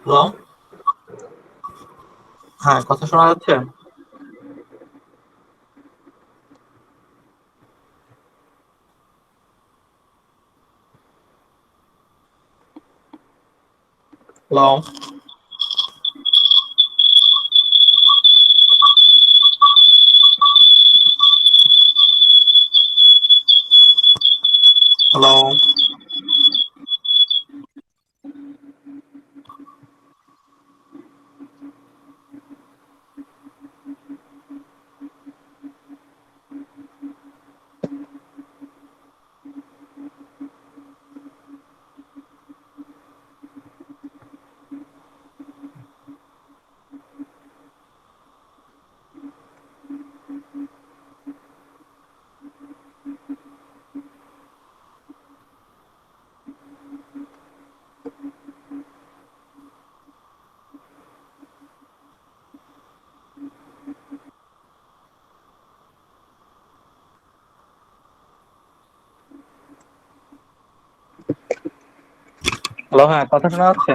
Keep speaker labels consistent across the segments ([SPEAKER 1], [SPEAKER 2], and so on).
[SPEAKER 1] Hello. হ্যাঁ, কথা শোনা যাচ্ছে? হ্যালো। হ্যালো। হ্যালো, হ্যাঁ, কথা শোনা যাচ্ছে?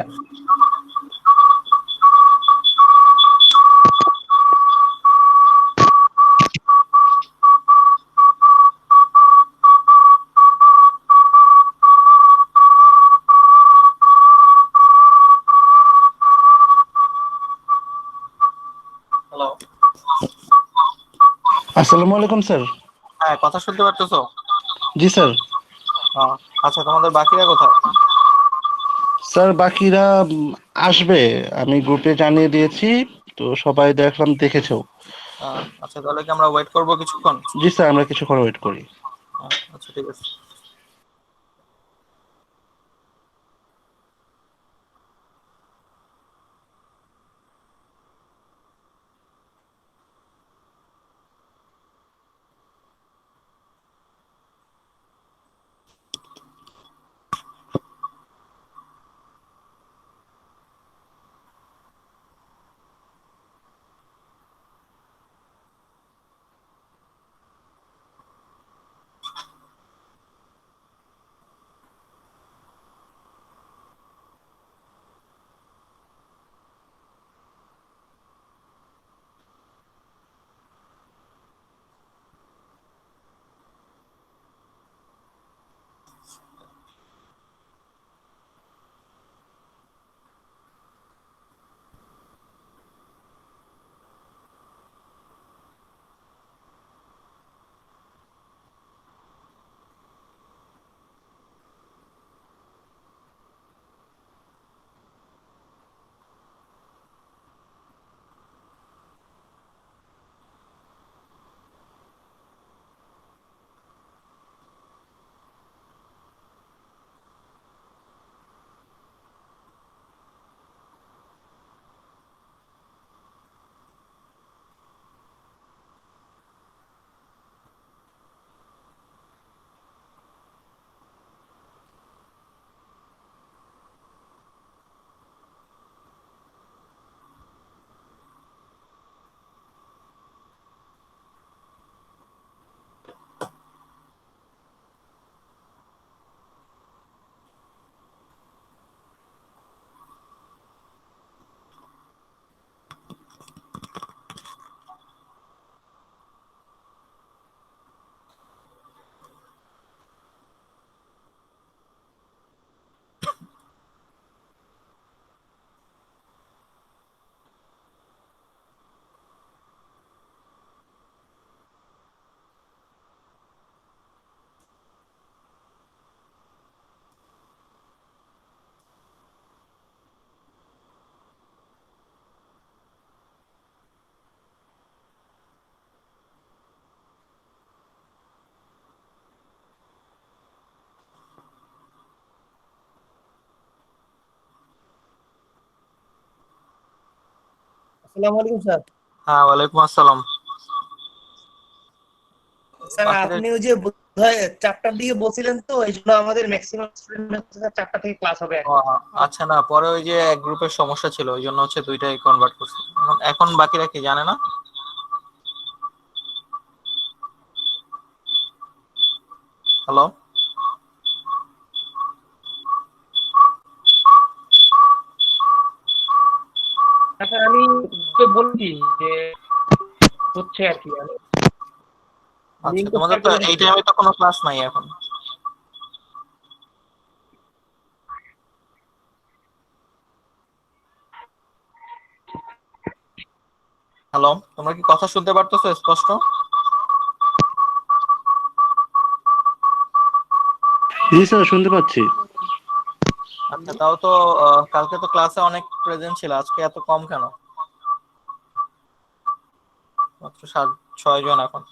[SPEAKER 1] হ্যালো।
[SPEAKER 2] আসসালামু আলাইকুম স্যার।
[SPEAKER 1] হ্যাঁ, কথা শুনতে পারতেছো?
[SPEAKER 2] জি স্যার।
[SPEAKER 1] আহ, আচ্ছা, তোমাদের বাকিরা কোথায়?
[SPEAKER 2] স্যার বাকিরা আসবে, আমি গ্রুপে জানিয়ে দিয়েছি, তো সবাই দেখলাম দেখেছেও।
[SPEAKER 1] আচ্ছা, তাহলে কি আমরা ওয়েট করবো কিছুক্ষণ?
[SPEAKER 2] জি স্যার, আমরা কিছুক্ষণ ওয়েট করি।
[SPEAKER 1] আচ্ছা, ঠিক আছে।
[SPEAKER 3] আসসালামু আলাইকুম স্যার।
[SPEAKER 1] হ্যাঁ, ওয়ালাইকুম আসসালাম।
[SPEAKER 3] স্যার
[SPEAKER 1] বাকিরা?
[SPEAKER 3] আপনি ওই যে বোধহয় 4টার দিকে বলছিলেন, তো এই জন্য আমাদের ম্যাক্সিমাম স্টুডেন্ট হচ্ছে 4টা থেকে ক্লাস হবে
[SPEAKER 1] ও,
[SPEAKER 3] এখন।
[SPEAKER 1] আচ্ছা, না, পরে ওই যে এক গ্রুপের সমস্যা ছিল, ওই জন্য হচ্ছে দুইটাই কনভার্ট করছি। এখন বাকিরা কি জানে না? হ্যালো।
[SPEAKER 3] গ্রুপে বলছি যে হচ্ছে আর কি, আমি
[SPEAKER 1] আচ্ছা,
[SPEAKER 3] লিংক
[SPEAKER 1] তোমাদের
[SPEAKER 3] শেয়ার
[SPEAKER 1] তো
[SPEAKER 3] করে
[SPEAKER 1] এই
[SPEAKER 3] দিচ্ছি।
[SPEAKER 1] টাইমে তো কোনো ক্লাস নাই এখন। হ্যালো, তোমরা কি কথা শুনতে পারতেছো স্পষ্ট?
[SPEAKER 2] জি স্যার, শুনতে পাচ্ছি।
[SPEAKER 1] আচ্ছা, তাও তো কালকে তো ক্লাসে অনেক প্রেজেন্ট ছিল, আজকে এত কম কেন? মাত্র 6 জন এখন।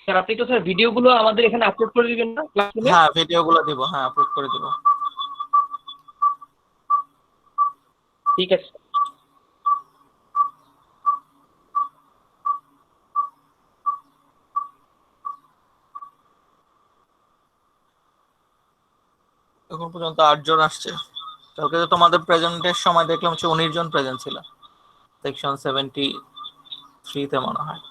[SPEAKER 3] স্যার আপনি তো স্যার ভিডিওগুলো আমাদের এখানে আপলোড করে দিবেন না ক্লাসরুমে?
[SPEAKER 1] হ্যাঁ, ভিডিওগুলো দিব, হ্যাঁ আপলোড করে দিব।
[SPEAKER 3] ঠিক আছে।
[SPEAKER 1] এখন পর্যন্ত 8 জন আসছে। কালকে তো তোমাদের প্রেজেন্টের সময় দেখলাম 19 জন প্রেজেন্ট ছিল, সেকশন 73-তে মনে হয়।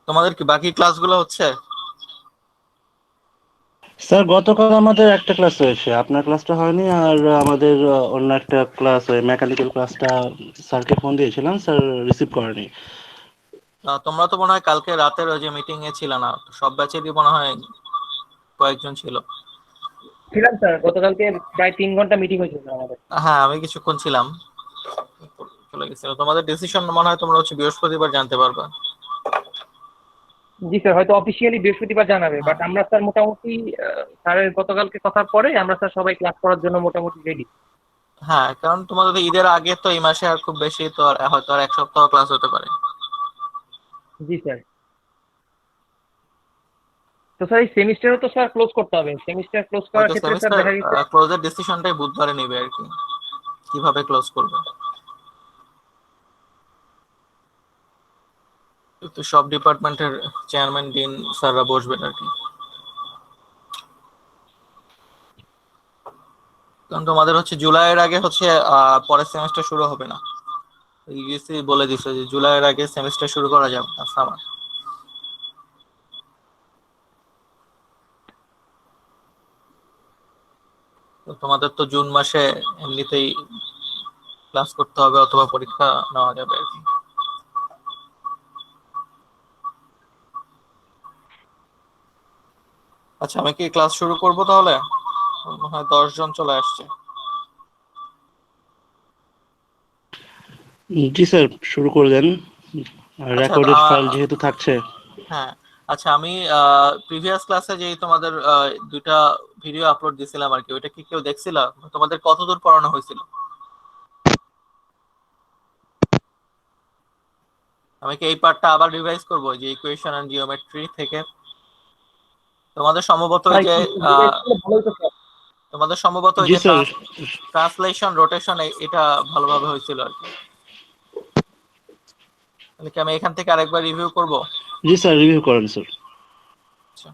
[SPEAKER 1] তোমাদের কি বাকি ক্লাসগুলো হচ্ছে?
[SPEAKER 2] স্যার গতকাল আমাদের একটা ক্লাস হয়েছে, আপনার ক্লাসটা হয়নি। আর আমাদের অন্য একটা ক্লাস, ওই মেকানিক্যাল ক্লাসটা স্যারকে ফোন দিয়েছিলাম, স্যার রিসিভ করেনি।
[SPEAKER 1] তোমরা তো মনে হয় কালকে রাতের ওই যে মিটিং এ ছিল না, সব ব্যাচেরই মনে হয় কয়েকজন ছিল।
[SPEAKER 3] ছিলাম স্যার, গতকালকে প্রায় 3 ঘন্টা মিটিং হয়েছিল আমাদের।
[SPEAKER 1] হ্যাঁ, আমি কিছুক্ষণ ছিলাম, চলে গেছিল। তোমাদের ডিসিশন মনে হয় তোমরা হচ্ছে বৃহস্পতিবার জানতে পারবা।
[SPEAKER 3] জি স্যার, হয়তো অফিসিয়ালি বৃহস্পতিবার জানাবে,
[SPEAKER 1] হ্যাঁ,
[SPEAKER 3] বাট আমরা স্যার মোটামুটি স্যারের গতকালকে কথার পরে আমরা স্যার সবাই ক্লাস করার জন্য মোটামুটি রেডি।
[SPEAKER 1] হ্যাঁ, কারণ তোমাদের তো ঈদের আগে তো এই মাসে আর খুব বেশি তো আর হয়তো আর 1 সপ্তাহ ক্লাস হতে পারে।
[SPEAKER 3] জি স্যার। তো স্যার এই সেমিস্টারও তো স্যার ক্লোজ করতে হবে, সেমিস্টার ক্লোজ করার
[SPEAKER 1] হয়তো
[SPEAKER 3] ক্ষেত্রে স্যার
[SPEAKER 1] সেমিস্টার
[SPEAKER 3] দেখা গেছে।
[SPEAKER 1] ক্লোজের ডিসিশনটাই বুধবারে নিবে আর কি, কিভাবে ক্লোজ করবে। তো সব ডিপার্টমেন্টের চেয়ারম্যান ডিন স্যাররা বসবেন আর কি। কারণ তোমাদের হচ্ছে জুলাইয়ের আগে হচ্ছে পরের সেমিস্টার শুরু হবে না। ইউজিসি বলে দিছে যে জুলাইয়ের আগে সেমিস্টার শুরু করা যাবে না সামার। তো তোমাদের তো জুন মাসে এমনিতেই ক্লাস করতে হবে অথবা পরীক্ষা নেওয়া যাবে আর কি। আচ্ছা, আমি কি ক্লাস শুরু করব তাহলে? মনে হয় 10 জন চলে আসছে।
[SPEAKER 2] জি স্যার, শুরু করে দেন।
[SPEAKER 1] আচ্ছা,
[SPEAKER 2] রেকর্ডেড ফাইল যেহেতু থাকছে।
[SPEAKER 1] হ্যাঁ, আচ্ছা, আমি প্রিভিয়াস ক্লাসে যে তোমাদের 2টা ভিডিও আপলোড দিছিলাম আর কি, ওইটা কি কেউ দেখছিল? তোমাদের কতদূর পড়ানো হয়েছিল? আমি কি এই পার্টটা আবার রিভাইজ করবো, যে ইকুয়েশন এন্ড জিওমেট্রি থেকে? তোমাদের সম্ভবত ওই
[SPEAKER 3] স্যার
[SPEAKER 1] যে
[SPEAKER 3] একটু রিভাইজ করলে ভালো হতো স্যার।
[SPEAKER 1] তোমাদের সম্ভবত ওই
[SPEAKER 2] জি
[SPEAKER 1] যে
[SPEAKER 2] স্যার।
[SPEAKER 1] ট্রান্সলেশন রোটেশন এটা ভালোভাবে হয়েছিল আর কি। তাহলে কি আমি এখান থেকে আরেকবার রিভিউ করব?
[SPEAKER 2] জি স্যার, রিভিউ করেন স্যার।
[SPEAKER 1] আচ্ছা,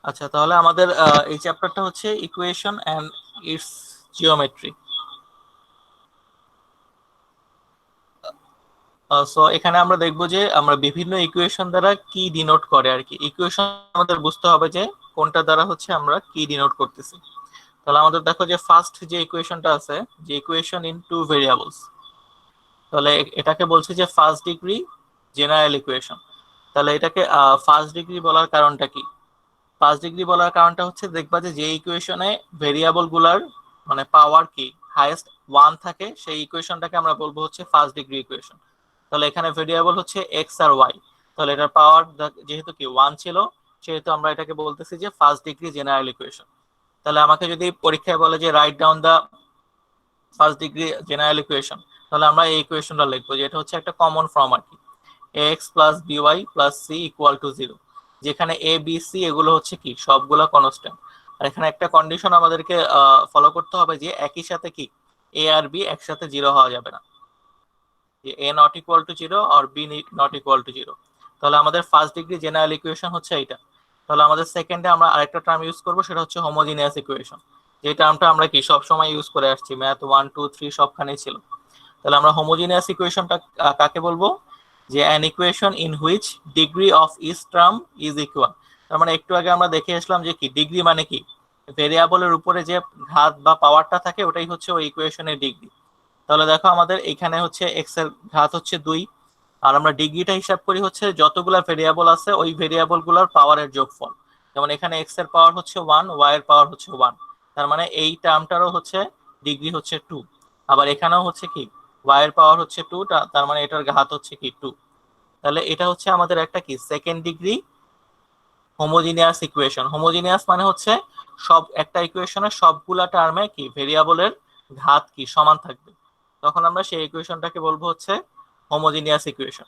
[SPEAKER 1] আচ্ছা, তাহলে আমাদের এই চ্যাপ্টারটা হচ্ছে equation and its geometry. So এখানে আমরা দেখবো যে আমরা বিভিন্ন ইকুয়েশন দ্বারা কি ডিনোট করে আর কি। ইকুয়েশন আমাদের বুঝতে হবে যে কোনটা দ্বারা হচ্ছে আমরা কি ডিনোট করতেছি। তাহলে আমাদের দেখো যে ফার্স্ট যে ইকুয়েশনটা আছে, যে ইকুয়েশন ইন টু ভেরিয়েবলস, তাহলে এটাকে বলছে যে ফার্স্ট ডিগ্রি জেনারেল ইকুয়েশন। তাহলে এটাকে ফার্স্ট ডিগ্রি বলার কারণটা কি? ফার্স্ট ডিগ্রি বলার কারণটা হচ্ছে দেখবা যে ইকুয়েশনে ভেরিয়েবল গুলার মানে পাওয়ার কি হাইয়েস্ট 1 থাকে, সেই ইকুয়েশনটাকে আমরা বলবো হচ্ছে ফার্স্ট ডিগ্রি ইকুয়েশন। তাহলে এখানে ভেরিয়েবল হচ্ছে এক্স আর ওয়াই। তাহলে এটার পাওয়ার যেহেতু কি 1 ছিল, সেহেতু আমরা এটাকে বলতেছি যে ফার্স্ট ডিগ্রি জেনারেল ইকুয়েশন। তাহলে আমাকে যদি পরীক্ষায় বলে যে write down the first degree general equation, তাহলে আমরা এই ইকুয়েশনটা লিখবো যে এটা হচ্ছে একটা কমন ফর্ম আর কি, X plus B Y plus C equal to 0, যেখানে এ বি সি এগুলো হচ্ছে কি সবগুলা কনস্ট্যান্ট। আর এখানে একটা কন্ডিশন আমাদেরকে ফলো করতে হবে যে একই সাথে কি এ আর বি একসাথে 0 হওয়া যাবে না, যে এ নট ইকুয়াল টু 0 আর বি নট ইকুয়াল টু 0। তাহলে আমাদের ফার্স্ট ডিগ্রি জেনারেল ইকুয়েশন হচ্ছে এইটা। তাহলে আমাদের সেকেন্ডে আমরা আরেকটা টার্ম ইউজ করবো, সেটা হচ্ছে হোমোজিনিয়াস ইকুয়েশন। যে টার্মটা আমরা কি সব সময় ইউজ করে আসছি, ম্যাথ 1 2 3 সবখানেই ছিল। তাহলে আমরা হোমোজিনিয়াস ইকুয়েশনটা কাকে বলবো, যে an equation in which degree of each term is equal. তার মানে একটু আগে আমরা দেখে আসলাম যে কি ডিগ্রি মানে কি, ভেরিয়েবলের উপরে যে ঘাত বা পাওয়ারটা থাকে ওটাই হচ্ছে ওই ইকুয়েশনের ডিগ্রি। তাহলে দেখো আমাদের এখানে হচ্ছে এক্স এর ঘাত হচ্ছে 2, আর আমরা ডিগ্রিটা হিসাব করি হচ্ছে যতগুলা ভেরিয়েবল আছে ওই ভেরিয়েবল গুলার পাওয়ারের যোগফল। যেমন এখানে এক্স এর পাওয়ার হচ্ছে 1, ওয়াই এর পাওয়ার হচ্ছে 1, তার মানে এই টার্মটারও হচ্ছে ডিগ্রি হচ্ছে 2। আবার এখানেও হচ্ছে কি ওয়াই এর পাওয়ার হচ্ছে 2, তার মানে এটার ঘাত হচ্ছে কি 2। তাহলে এটা হচ্ছে আমাদের একটা কি second degree homogeneous equation. Homogeneous মানে হচ্ছে সব একটা ইকুয়েশনের সবগুলা টার্মে কি ভেরিয়েবলের ঘাত কি সমান থাকবে, তখন আমরা সেই ইকুয়েশনটাকে বলবো হচ্ছে হোমোজিনিয়াস ইকুয়েশন।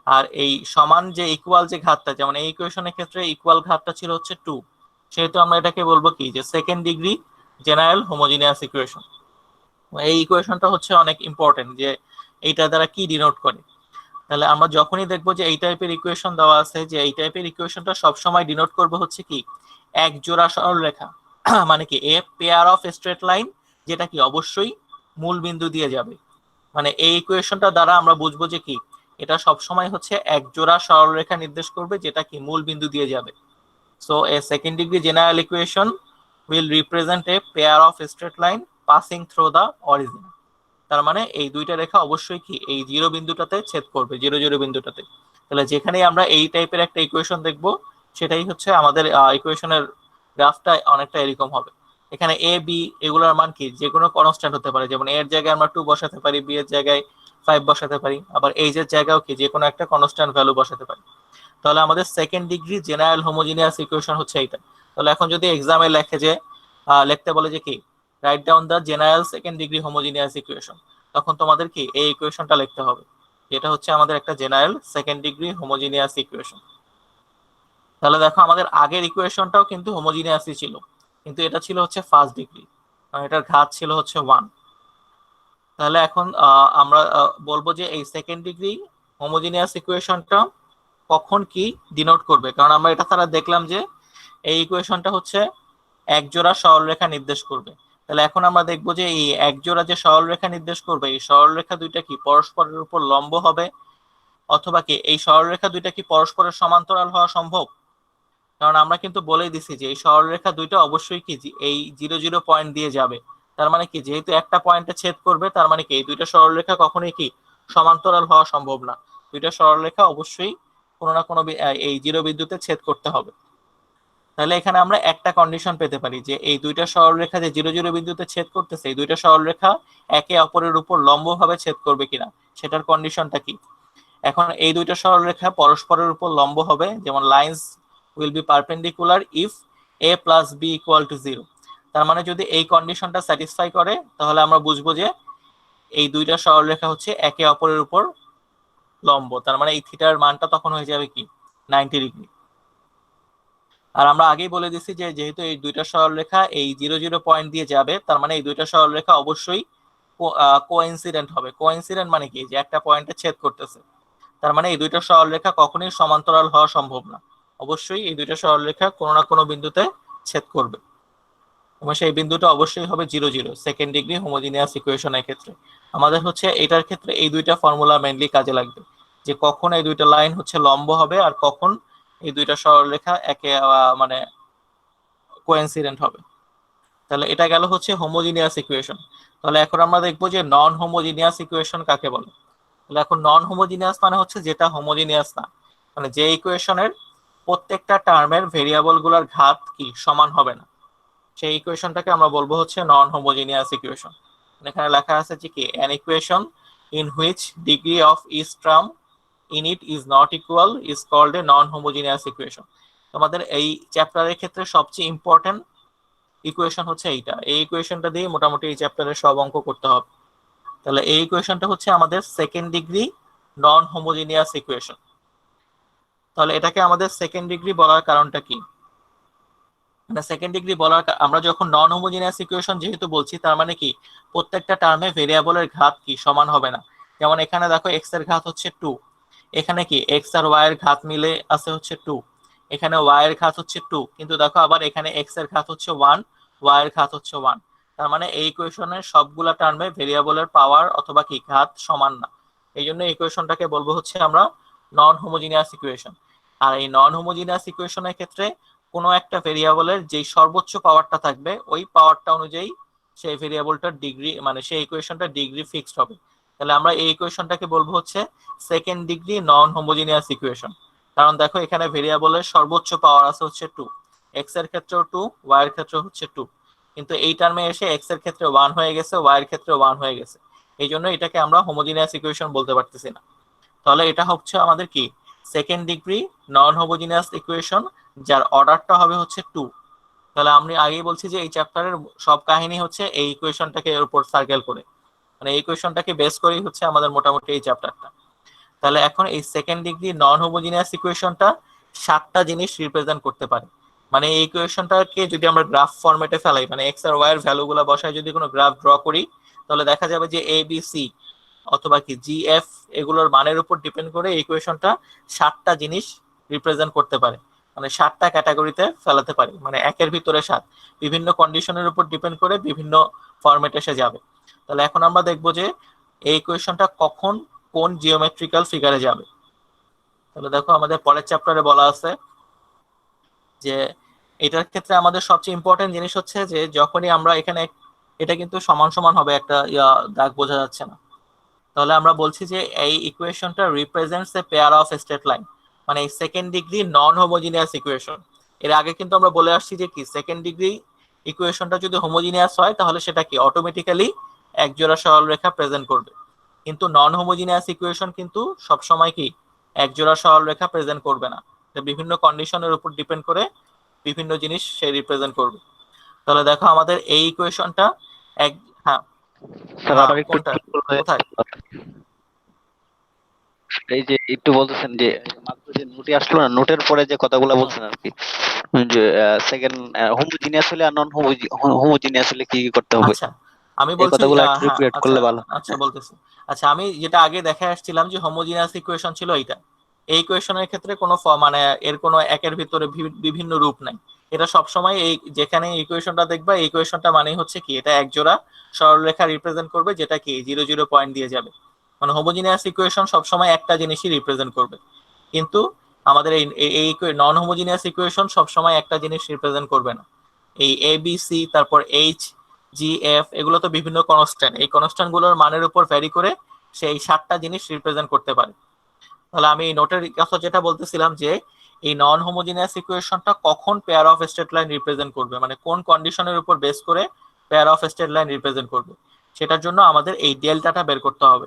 [SPEAKER 1] আর এই সমান যে ইকুয়াল যে ঘাতটা, যেমন এই ইকুয়েশনের ক্ষেত্রে ইকুয়াল ঘাতটা ছিল হচ্ছে 2, সেহেতু আমরা এটাকে বলবো কি যে second degree general homogeneous equation. এই ইকুয়েশনটা হচ্ছে অনেক ইম্পর্টেন্ট যে এইটা দ্বারা কি ডিনোট করে। তাহলে আমরা যখনই দেখবো যে এই টাইপের ইকুয়েশন দেওয়া আছে, যে এই টাইপের ইকুয়েশনটা সবসময় ডিনোট করবো হচ্ছে কি এক জোড়া সরলরেখা, মানে কি এ পেয়ার অফ স্ট্রেট লাইন, যেটা কি অবশ্যই মূল বিন্দু দিয়ে যাবে। মানে এই ইকুয়েশনটা দ্বারা আমরা বুঝবো যে কি এটা সবসময় হচ্ছে এক জোড়া সরলরেখা নির্দেশ করবে, যেটা কি মূল বিন্দু দিয়ে যাবে। So A second degree general equation will represent a pair of straight line passing through the origin। তার মানে এই দুইটা রেখা অবশ্যই কি এই জিরো বিন্দুটাতে ছেদ করবে, জিরো জিরো বিন্দুটাতে। তাহলে যেখানেই আমরা এই টাইপের একটা ইকুয়েশন দেখবো, সেটাই হচ্ছে আমাদের ইকুয়েশনের গ্রাফটা অনেকটা এরকম হবে। এখানে এ বি এগুলোর মান কি যে কোনো কনস্ট্যান্ট হতে পারে, যেমন এর জায়গায় আমরা 2 বসাতে পারি, বি এর জায়গায় 5 বসাতে পারি, আবার এইচ এর জায়গাও কি যে কোনো একটা কনস্ট্যান্ট ভ্যালু বসাতে পারি। তাহলে আমাদের second degree general homogeneous equation হচ্ছে এইটা। তাহলে এখন যদি এক্সামে লেখে যে লিখতে বলে যে কি write down the general second degree homogeneous equation, তখন তোমাদের কি এই ইকুয়েশনটা লিখতে হবে, যেটা হচ্ছে আমাদের একটা general second degree homogeneous equation. তাহলে দেখো আমাদের আগের ইকুয়েশনটাও কিন্তু হোমোজিনিয়াসই ছিল, কিন্তু এটা ছিল হচ্ছে ফার্স্ট ডিগ্রি, এটার ঘাত ছিল হচ্ছে 1। তাহলে এখন আমরা বলবো যে এই সেকেন্ড ডিগ্রি হোমোজিনিয়াস ইকুয়েশনটা কখন কি ডিনোট করবে, কারণ আমরা এটা তারা দেখলাম যে এই ইকুয়েশনটা হচ্ছে এক জোড়া সরলরেখা নির্দেশ করবে। তাহলে এখন আমরা দেখবো যে এই এক জোড়া যে সরলরেখা নির্দেশ করবে, এই সরলরেখা দুইটা কি পরস্পরের উপর লম্ব হবে, অথবা কি এই সরলরেখা দুইটা কি পরস্পরের সমান্তরাল হওয়া সম্ভব। কারণ আমরা কিন্তু বলেই দিছি যে এই সরলরেখা দুইটা অবশ্যই কি এই 0 0 পয়েন্ট দিয়ে যাবে। তার মানে কি যেহেতু একটা পয়েন্টে ছেদ করবে, তার মানে কি এই দুইটা সরলরেখা কখনোই কি সমান্তরাল হওয়া সম্ভব না। দুইটা সরলরেখা অবশ্যই কোনো না কোনো এই জিরো বিন্দুতে ছেদ করতে হবে। তাহলে এখানে আমরা একটা কন্ডিশন পেতে পারি যে এই দুইটা সরলরেখা যে 0 0 বিন্দুতে ছেদ করতেছে, এই দুইটা সরলরেখা একে অপরের উপর লম্বভাবে ছেদ করবে কিনা, সেটার কন্ডিশনটা কি। এখন এই দুইটা সরলরেখা পরস্পরের উপর লম্ব হবে, যেমন lines will be perpendicular if a plus B equal to 0। তার মানে যদি এই কন্ডিশনটা স্যাটিসফাই করে, তাহলে আমরা বুঝবো যে এই দুইটা সরলরেখা হচ্ছে একে অপরের উপর লম্ব। তার মানে এই থিটার মানটা তখন হয়ে যাবে কি 90 ডিগ্রি। আর আমরা আগেই বলে দিছি যে যেহেতু এই দুইটা সরলরেখা এই 0 0 পয়েন্ট দিয়ে যাবে, তার মানে এই দুইটা সরলরেখা অবশ্যই কোইন্সিডেন্ট হবে। কোইন্সিডেন্ট মানে কি যে একটা পয়েন্টে ছেদ করতেছে, তার মানে এই দুইটা সরলরেখা কখনোই সমান্তরাল হওয়া সম্ভব না। অবশ্যই এই দুইটা সরলরেখা কোনো না কোনো বিন্দুতে ছেদ করবে, এবং সেই বিন্দুটা অবশ্যই হবে 0 0। সেকেন্ড ডিগ্রি হোমোজিনিয়াস ইকুয়েশনের ক্ষেত্রে আমাদের হচ্ছে এটার ক্ষেত্রে এই দুইটা ফর্মুলা মেইনলি কাজে লাগবে, যে কখন এই দুইটা লাইন হচ্ছে লম্ব হবে আর কখন এই দুইটা সরলরেখা একে মানে কোইন্সিডেন্ট হবে। তাহলে এটা গেল হচ্ছে হোমোজিনিয়াস ইকুয়েশন। তাহলে এখন আমরা দেখবো যে নন হোমোজিনিয়াস ইকুয়েশন কাকে বলে। তাহলে এখন নন হোমোজিনিয়াস মানে হচ্ছে যেটা হোমোজিনিয়াস না, মানে যে ইকুয়েশনের প্রত্যেকটা টার্মের ভেরিয়েবল গুলার ঘাত কি সমান হবে না, সেই ইকুয়েশনটাকে আমরা বলবো হচ্ছে নন হোমোজিনিয়াস ইকুয়েশন। এখানে লেখা আছে যে কি an equation in which degree of each term in it is not equal is called a non homogeneous equation। তোমাদের এই চ্যাপ্টারের ক্ষেত্রে সবচেয়ে ইম্পর্টেন্ট ইকুয়েশন হচ্ছে এইটা, এই ইকুয়েশনটা দিয়ে মোটামুটি এই চ্যাপ্টারের সব অঙ্ক করতে হবে। তাহলে এই ইকুয়েশনটা হচ্ছে আমাদের second degree non homogeneous equation. তাহলে এটাকে আমাদের সেকেন্ড ডিগ্রি বলার কারণটা কি, মানে সেকেন্ড ডিগ্রি বলার আমরা যখন নন হোমোজিনিয়াস ইকুয়েশন যেহেতু বলছি, তার মানে কি প্রত্যেকটা টার্মে ভেরিয়েবলের ঘাত কি সমান হবে না। যেমন এখানে দেখো এক্স এর ঘাত হচ্ছে 2, এখানে কি এক্স আর ওয়াই এর ঘাত মিলে আছে হচ্ছে 2, এখানে ওয়াই এর ঘাত হচ্ছে 2, কিন্তু দেখো আবার এখানে এক্স এর ঘাত হচ্ছে 1, ওয়াই এর ঘাত হচ্ছে 1। তার মানে এই ইকুয়েশনের সবগুলা টার্মে ভেরিয়েবলের পাওয়ার অথবা কি ঘাত সমান না। এই জন্য ইকুয়েশনটাকে বলবো হচ্ছে আমরা নন হোমোজিনিয়াস ইকুয়েশন। আর এই নন হোমোজিনিয়াস ইকুয়েশনের ক্ষেত্রে কোনো একটা ভেরিয়েবলের যেই সর্বোচ্চ পাওয়ারটা থাকবে ওই পাওয়ারটা অনুযায়ী সেই ভেরিয়েবলটার ডিগ্রি মানে সেই ইকুয়েশনটার ডিগ্রি ফিক্সড হবে। তাহলে আমরা এই ইকুয়েশনটাকে বলবো হচ্ছে second degree non homogeneous equation. কারণ দেখো এখানে ভেরিয়েবলের সর্বোচ্চ পাওয়ার আছে হচ্ছে 2, এক্স এর ক্ষেত্রেও 2, ওয়াই এর ক্ষেত্রেও হচ্ছে 2, কিন্তু এই টার্মে এসে এক্স এর ক্ষেত্রে 1 হয়ে গেছে, ওয়াই এর ক্ষেত্রে 1 হয়ে গেছে। এই জন্য এটাকে আমরা হোমোজিনিয়াস ইকুয়েশন বলতে পারতেছি না। তাহলে এটা হচ্ছে আমাদের কি second degree non homogeneous equation, যার অর্ডারটা হবে হচ্ছে 2। তাহলে আমি আগেই বলছি যে এই চ্যাপ্টারের সব কাহিনী হচ্ছে এই ইকুয়েশনটাকে এর উপর সার্কেল করে, মানে এই ইকুয়েশনটাকে বেস করেই হচ্ছে আমাদের মোটামুটি এই চ্যাপ্টারটা। তাহলে এখন এই সেকেন্ড ডিগ্রি নন হোমোজিনিয়াস ইকুয়েশনটা 7টা জিনিস রিপ্রেজেন্ট করতে পারে। মানে এই ইকুয়েশনটাকে যদি আমরা গ্রাফ ফরম্যাটে ফেলাই, মানে এক্স আর ওয়াই এর ভ্যালুগুলো বসায় যদি কোনো গ্রাফ ড্র করি, তাহলে দেখা যাবে যে এ বি সি অথবা কি জি এফ এগুলোর মানের উপর ডিপেন্ড করে এই ইকুয়েশনটা 7টা জিনিস রিপ্রেজেন্ট করতে পারে, মানে 7টা ক্যাটাগরিতে ফেলাতে পারে, মানে একের ভিতরে 7 বিভিন্ন কন্ডিশনের উপর ডিপেন্ড করে বিভিন্ন ফরম্যাটে এসে যাবে। তাহলে এখন আমরা দেখবো যে এই ইকুয়েশনটা কখন কোন জিওমেট্রিক্যাল ফিগারে যাবে। তাহলে দেখো আমাদের পরের চ্যাপ্টারে বলা আছে যে এটার ক্ষেত্রে আমাদের সবচেয়ে ইম্পর্টেন্ট জিনিস হচ্ছে যে যখনই আমরা এখানে, এটা কিন্তু সমান সমান হবে একটা দাগ বোঝা যাচ্ছে না। তাহলে আমরা বলছি যে এই ইকুয়েশনটা represents a pair of straight line, মানে এই second degree non homogeneous equation. এর আগে কিন্তু আমরা বলে আসছি যে কি সেকেন্ড ডিগ্রি ইকুয়েশনটা যদি হোমোজিনিয়াস হয় তাহলে সেটা কি অটোমেটিক্যালি এক জোড়া সরলরেখা প্রেজেন্ট করবে, কিন্তু নন হোমোজিনিয়াস ইকুয়েশন কিন্তু সবসময় কি এক জোড়া সরলরেখা প্রেজেন্ট করবে না, বিভিন্ন কন্ডিশনের উপর ডিপেন্ড করে বিভিন্ন জিনিস সে রিপ্রেজেন্ট করবে। তাহলে দেখো আমাদের এই ইকুয়েশনটা এক, হ্যাঁ
[SPEAKER 4] স্যার
[SPEAKER 1] হ্যাঁ
[SPEAKER 4] আবার একটু
[SPEAKER 1] কোনটা,
[SPEAKER 4] ঠিক করে
[SPEAKER 1] কোথায়?
[SPEAKER 4] এই যে একটু বলতেছেন যে মাত্র যে নোটে আসলো না, নোটের পরে যে কথাগুলো
[SPEAKER 1] হুম,
[SPEAKER 4] বলছেন আর কি, যে সেকেন্ড হোমোজিনিয়াস হলে আর নন হোমোজিনিয়াস হলে কি কি করতে হবে,
[SPEAKER 1] আচ্ছা আমি
[SPEAKER 4] এই
[SPEAKER 1] বলছি
[SPEAKER 4] কথাগুলো একটু
[SPEAKER 1] হ্যাঁ
[SPEAKER 4] রিপিট
[SPEAKER 1] আচ্ছা
[SPEAKER 4] করলে ভালো।
[SPEAKER 1] আচ্ছা বলতেছি। আচ্ছা আমি যেটা আগে দেখে আসছিলাম যে হোমোজিনিয়াস ইকুয়েশন ছিল এইটা, এই ইকুয়েশনের ক্ষেত্রে কোনো মানে এর কোনো একের ভিতরে বিভিন্ন রূপ নাই। এটা সবসময় এই যেখানে ইকুয়েশনটা দেখবা এই ইকুয়েশনটা মানে হচ্ছে কি এটা এক জোড়া সরলরেখা রিপ্রেজেন্ট করবে, যেটা কি 0 0 পয়েন্ট দিয়ে যাবে। মানে হোমোজিনিয়াস ইকুয়েশন সবসময় একটা জিনিসই রিপ্রেজেন্ট করবে, কিন্তু আমাদের এই নন হোমোজিনিয়াস ইকুয়েশন সবসময় একটা জিনিস রিপ্রেজেন্ট করবে না। এই এ বি সি তারপর এইচ জি এফ এগুলো তো বিভিন্ন কনস্ট্যান্ট, এই কনস্ট্যান্ট গুলোর মানের উপর ভ্যারি করে সেই 7টা জিনিস রিপ্রেজেন্ট করতে পারে। তাহলে আমি নোটের কথা যেটা বলতেছিলাম যে এই নন হোমোজিনিয়াস ইকুয়েশনটা কখন pair of straight line represent করবে, মানে কোন কন্ডিশনের উপর বেস করে pair of straight line represent করবে, সেটার জন্য আমাদের এই ডেল্টাটা বের করতে হবে।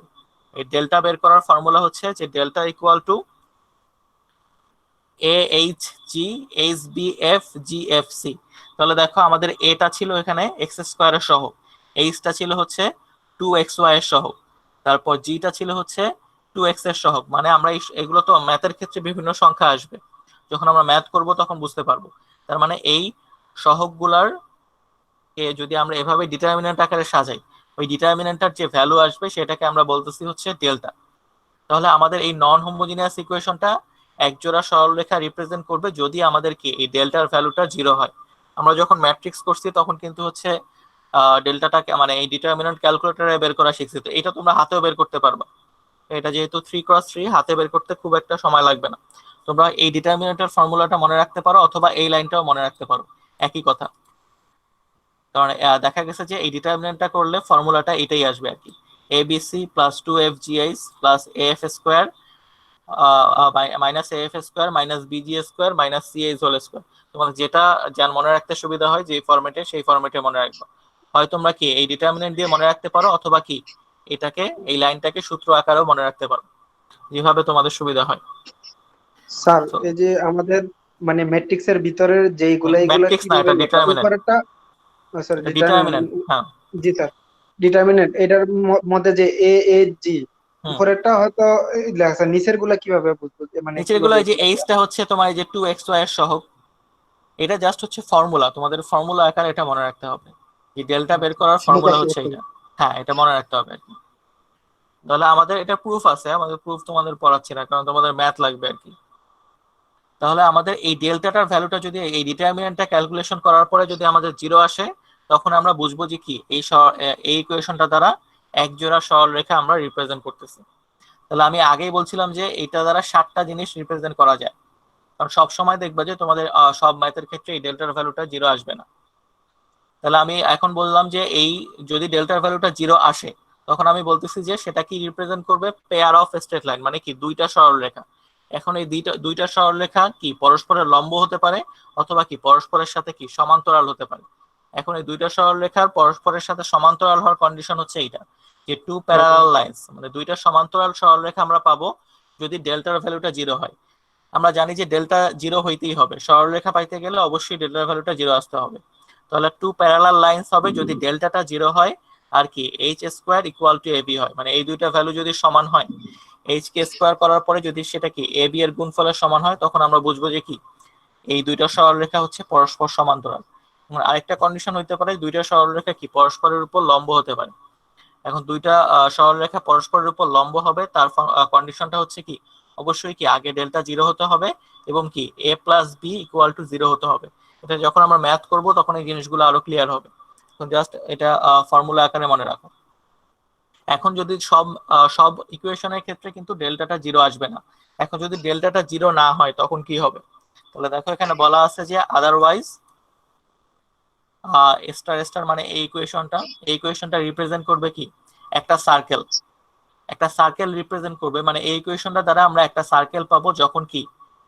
[SPEAKER 1] এই ডেল্টা বের করার ফর্মুলা হচ্ছে যে delta equal to A H G H B F G F C. তাহলে দেখো আমাদের এটা ছিল এখানে এক্স স্কোয়ারের সহ, এইচটা ছিল হচ্ছে 2xy এর সহ, তারপর জিটা ছিল হচ্ছে 2x এর সহগ। মানে আমরা এগুলো তো ম্যাথের ক্ষেত্রে বিভিন্ন সংখ্যা আসবে, যখন আমরা ম্যাথ করব তখন বুঝতে পারবো। তার মানে এই সহগগুলার কে যদি আমরা এভাবে ডিটারমিনেন্ট আকারে সাজাই, ওই ডিটারমিনেন্টটার যে ভ্যালু আসবে সেটাকে আমরা বলতেছি হচ্ছে ডেল্টা। তাহলে আমাদের এই নন হোমোজিনিয়াস ইকুয়েশনটা একজোড়া সরলরেখা রিপ্রেজেন্ট করবে যদি আমাদের কি এই ডেল্টার ভ্যালুটা 0 হয়। আমরা যখন ম্যাট্রিক্স করছি তখন কিন্তু হচ্ছে ডেল্টাটাকে মানে এই ডিটারমিনেন্ট ক্যালকুলেটরে বের করা শিখছি, তো এটা তোমরা হাতেও বের করতে পারবা। এটা যেহেতু 3x3 হাতে বের করতে খুব একটা সময় লাগবে না। তোমরা এই ডিটারমিনেন্টের ফর্মুলাটা মনে রাখতে পারো অথবা এই লাইনটাও মনে রাখতে পারো, একই কথা। কারণ দেখা গেছে যে এই ডিটারমিনেন্টটা করলে ফর্মুলাটা এটাই আসবে আর কি, A B C plus 2fgh plus F square minus F square minus BG square minus CH whole square. তোমার যেটা যার মনে রাখতে সুবিধা হয় যে ফরম্যাটে সেই ফরম্যাটে মনে রাখবা। হয় তোমরা কি এই ডিটারমিনেন্ট দিয়ে মনে রাখতে পারো অথবা কি এটাকে এই লাইনটাকে সূত্র আকারেও মনে রাখতে পারো, যেভাবে তোমাদের সুবিধা হয়।
[SPEAKER 5] স্যার এই যে আমাদের মানে ম্যাট্রিক্স এর ভিতরের যেইগুলা এইগুলা
[SPEAKER 1] ম্যাট্রিক্স না,
[SPEAKER 5] কিভাবে
[SPEAKER 1] এটা
[SPEAKER 5] লেখা
[SPEAKER 1] ডিটারমিনেন্ট,
[SPEAKER 5] উপরেরটা? সরি
[SPEAKER 1] ডিটারমিনেন্ট হ্যাঁ।
[SPEAKER 5] জি স্যার ডিটারমিনেন্ট এটার মধ্যে যে এ এ জি
[SPEAKER 1] হুম,
[SPEAKER 5] উপরেরটা হয়তো লেখা আছে, নিচের গুলা কিভাবে বুঝবো মানে
[SPEAKER 1] নিচের গুলো
[SPEAKER 5] কিভাবে
[SPEAKER 1] এই যে এইচটা হচ্ছে তোমার এই যে 2xy এর সহগ, এটা জাস্ট হচ্ছে ফর্মুলা, তোমাদের ফর্মুলা আকারে এটা মনে রাখতে হবে। এই ডেল্টা বের করার ফর্মুলা
[SPEAKER 5] মুখস্থ
[SPEAKER 1] হচ্ছে
[SPEAKER 5] করতে
[SPEAKER 1] এটা,
[SPEAKER 5] হবে।
[SPEAKER 1] হ্যাঁ এটা মনে রাখতে হবে আর কি। তাহলে আমাদের এটা প্রুফ আছে, আমাদের প্রুফ তোমাদের পড়াচ্ছি না কারণ তোমাদের ম্যাথ লাগবে আর কি। তাহলে আমাদের এই ডেল্টাটার ভ্যালুটা যদি এই ডিটারমিনেন্টটা ক্যালকুলেশন করার পরে যদি আমাদের 0 আসে, তখন আমরা বুঝবো যে কি এই ইকুয়েশনটা দ্বারা এক জোড়া সরলরেখা আমরা রিপ্রেজেন্ট করতেছি। তাহলে আমি আগেই বলছিলাম যে এটা দ্বারা 7টা জিনিস রিপ্রেজেন্ট করা যায়, কারণ সব সময় দেখবা যে তোমাদের সব ম্যাথের ক্ষেত্রে এই ডেল্টার ভ্যালুটা 0 আসবে না। তাহলে আমি এখন বললাম যে এই যদি ডেল্টার ভ্যালুটা 0 আসে, তখন আমি বলতেছি যে সেটা কি রিপ্রেজেন্ট করবে, পেয়ার অফ স্ট্রেট লাইন, মানে কি দুইটা সরলরেখা। এখন এই দুইটা সরলরেখা কি পরস্পরের লম্ব হতে পারে অথবা কি পরস্পরের সাথে কি সমান্তরাল হতে পারে। এখন এই দুইটা সরলরেখার পরস্পরের সাথে সমান্তরাল হওয়ার কন্ডিশন হচ্ছে এইটা, যে টু প্যারালাল লাইনস, মানে দুইটা সমান্তরাল সরলরেখা আমরা পাবো যদি ডেল্টার ভ্যালুটা 0 হয়। আমরা জানি যে ডেল্টা 0 হইতেই হবে, সরলরেখা পাইতে গেলে অবশ্যই ডেল্টার ভ্যালুটা 0 আসতে হবে। তাহলে টু প্যারালাল লাইনস হবে যদি ডেল্টাটা 0 হয় আর কি H square equal to A B হয়, মানে এই দুইটা ভ্যালু যদি সমান হয়, এইচ কে স্কোয়ার করার পরে যদি সেটা কি এবি এর গুণফলের সমান হয়, তখন আমরা বুঝবো যে কি এই দুইটা সরলরেখা হচ্ছে পরস্পর সমান্তরাল। আরেকটা কন্ডিশন হইতে পারে দুইটা সরলরেখা কি পরস্পরের উপর লম্ব হতে পারে। এখন দুইটা সরলরেখা পরস্পরের উপর লম্ব হবে, তার কন্ডিশনটা হচ্ছে কি অবশ্যই কি আগে ডেল্টা 0 হতে হবে এবং কি a plus B equal to 0 হতে হবে। এটা যখন আমরা ম্যাথ করব তখন এই জিনিসগুলো আরো ক্লিয়ার হবে। জাস্ট এটা ফর্মুলা আকারে মনে রাখো। এখন যদি সব ইকুয়েশনের ক্ষেত্রে কিন্তু ডেল্টাটা 0 আসবে না। এখন যদি ডেল্টাটা 0 না হয় তখন কি হবে, তাহলে দেখো এখানে বলা আছে যে আদারওয়াইজ স্টার স্টার, মানে এই ইকুয়েশনটা রিপ্রেজেন্ট করবে কি একটা সার্কেল, একটা সার্কেল রিপ্রেজেন্ট করবে, মানে এই ইকুয়েশনটা দ্বারা আমরা একটা সার্কেল পাবো যখন কি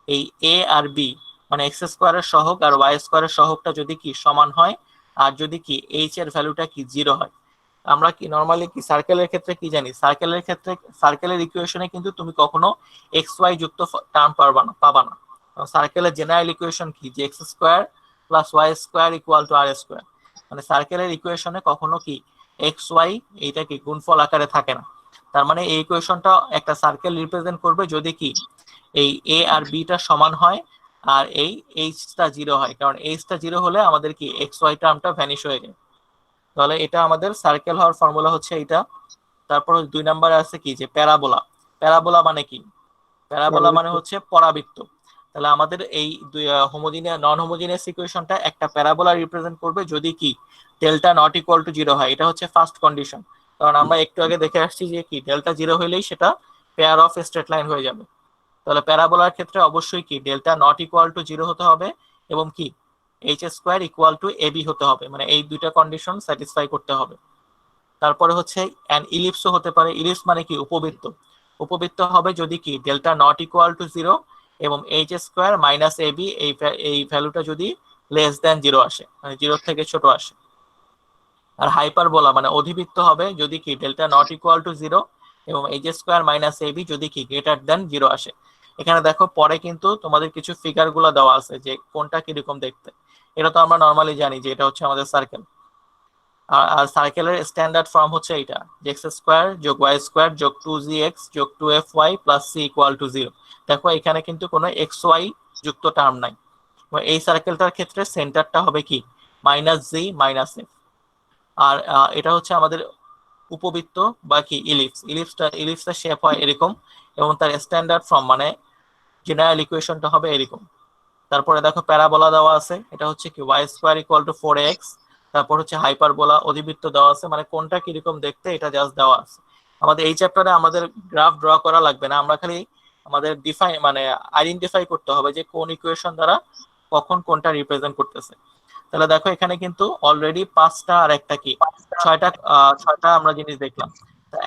[SPEAKER 1] এই এ আর বি মানে এক্স স্কোয়ারের সহগ আর ওয়াই স্কোয়ারের সহগটা যদি কি সমান হয়, আর যদি কি এইচ এর ভ্যালুটা কি 0 হয়। আমরা কি নরমালি কি সার্কেলের ক্ষেত্রে কি জানি, সার্কেলের ক্ষেত্রে সার্কেলের ইকুয়েশনে কিন্তু তুমি কখনো এক্স ওয়াই যুক্ত টার্ম পাবা না। সার্কেলের জেনারেল ইকুয়েশন কি, যে X square plus Y square equal to R square, মানে সার্কেলের ইকুয়েশনে কখনো কি এক্স ওয়াই এইটা কি গুণফল আকারে থাকে না। তার মানে এই ইকুয়েশনটা একটা সার্কেল রিপ্রেজেন্ট করবে যদি কি এই এ আর বি টা সমান হয় আর এই এইচটা 0 হয়, কারণ এইচটা 0 হলে আমাদের কি এক্স ওয়াই টার্মটা ভ্যানিশ হয়ে যায়। তাহলে এটা আমাদের সার্কেল হওয়ার ফর্মুলা হচ্ছে এইটা। তারপর 2 নম্বরে আছে কি যে প্যারাবোলা। প্যারাবোলা মানে কি, প্যারাবোলা মানে হচ্ছে পরাবৃত্ত। তাহলে আমাদের এই নন হোমোজিনিয়াস ইকুয়েশনটা একটা প্যারাবোলা রিপ্রেজেন্ট করবে যদি কি ডেল্টা নট ইকুয়াল টু 0 হয়। এটা হচ্ছে ফার্স্ট কন্ডিশন, কারণ আমরা একটু আগে দেখে আসছি যে কি ডেল্টা 0 হইলেই সেটা পেয়ার অফ স্ট্রেট লাইন হয়ে যাবে। তাহলে প্যারাবোলার ক্ষেত্রে অবশ্যই কি ডেল্টা নট ইকুয়াল টু 0 হতে হবে এবং কি H square equal to A B হতে হবে, মানে এই দুইটা কন্ডিশন স্যাটিসফাই করতে হবে। তারপরে হচ্ছে অ্যান ইলিপসও হতে পারে। ইলিপস মানে কি উপবৃত্ত। উপবৃত্ত হবে যদি কি ডেল্টা নট ইকুয়াল টু 0 এবং এইচ স্কোয়ার মাইনাস এবি এই ভ্যালুটা যদি লেস দেন 0 আসে, মানে 0 থেকে ছোট আসে। আর হাইপারবোলা মানে অধিবৃত্ত হবে যদি কি ডেল্টা নট ইকুয়াল টু 0 এবং এইচ স্কোয়ার মাইনাস এবি যদি কি গ্রেটার দেন 0 আসে। এখানে দেখো পরে কিন্তু তোমাদের কিছু ফিগার গুলো দেওয়া আছে যে কোনটা কিরকম দেখতে। এটা তো আমরা নর্মালি জানি যে এটা হচ্ছে আমাদের সার্কেল, আর সার্কেলের স্ট্যান্ডার্ড ফর্ম হচ্ছে এইটা, যে এক্স স্কোয়ার যোগ ওয়াই স্কোয়ার যোগ 2gx যোগ 2fy plus C equal to 0। দেখো এখানে কিন্তু কোনো এক্স ওয়াই যুক্ত টার্ম নাই। এই সার্কেলটার ক্ষেত্রে সেন্টারটা হবে কি মাইনাস জি মাইনাস এফ। আর এটা হচ্ছে আমাদের উপবৃত্ত বা কি ইলিপসটা শেপ হয় এরকম, এবং তার স্ট্যান্ডার্ড ফর্ম মানে জেনারেল ইকুয়েশনটা হবে এরকম। তারপরে দেখো প্যারাবোলা দেওয়া আছে, এটা হচ্ছে কি Y square equal two 4x। তারপর হচ্ছে হাইপারবোলা অধিবৃত্ত দেওয়া আছে, মানে কোনটা কিরকম দেখতে এটা জাস্ট দেওয়া আছে। আমাদের এই চ্যাপ্টারে আমাদের গ্রাফ ড্র করা লাগবে না, আমরা খালি আমাদের মানে আইডেন্টিফাই করতে হবে যে কোন ইকুয়েশন দ্বারা কখন কোনটা রিপ্রেজেন্ট করতেছে। তাহলে দেখো এখানে কিন্তু অলরেডি 5টা আর একটা কি 6টা আমরা জিনিস দেখলাম।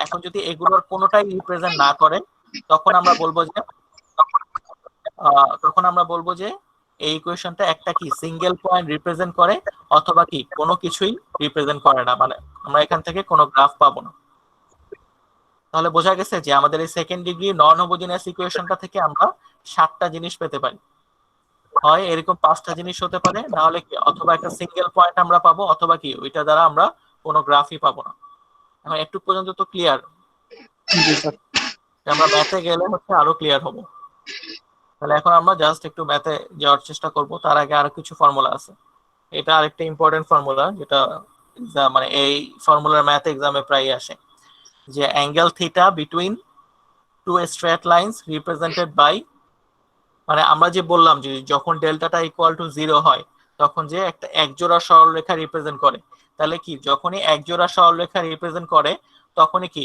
[SPEAKER 1] এখন যদি এগুলোর কোনোটাই রিপ্রেজেন্ট না করে তখন আমরা বলবো যে এই ইকুয়েশনটা একটা কি সিঙ্গেল পয়েন্ট রিপ্রেজেন্ট করে অথবা কি কোনো কিছুই রিপ্রেজেন্ট করে না, মানে আমরা এখান থেকে কোনো গ্রাফ পাবো না। তাহলে বোঝা গেছে যে আমাদের এই সেকেন্ড ডিগ্রি নন হোমোজেনিয়াস ইকুয়েশনটা থেকে আমরা 7টা জিনিস পেতে পারি। হয় এরকম 5টা জিনিস হতে পারে, না হলে কি অথবা একটা সিঙ্গেল পয়েন্ট আমরা পাবো, অথবা কি ওইটা দ্বারা আমরা কোনো গ্রাফই পাবো না। এখন একটু পর্যন্ত তো ক্লিয়ার, আমরা ম্যাথে গেলে হচ্ছে আরো ক্লিয়ার হবো। তাহলে এখন আমরা জাস্ট একটু ম্যাথে যাওয়ার চেষ্টা করব, তার আগে আরো কিছু ফর্মুলা আছে। এটা আরেকটা ইম্পর্টেন্ট ফর্মুলা যেটা মানে এই ফর্মুলার ম্যাথ এক্সামে প্রায় আসে। যে angle theta between two straight lines represented by, মানে আমরা যে বললাম যে যখন ডেল্টাটা ইকুয়াল টু 0 হয় তখন যে একটা একজোড়া সরলরেখা রিপ্রেজেন্ট করে, তাহলে কি যখনই একজোড়া সরলরেখা রিপ্রেজেন্ট করে তখনই কি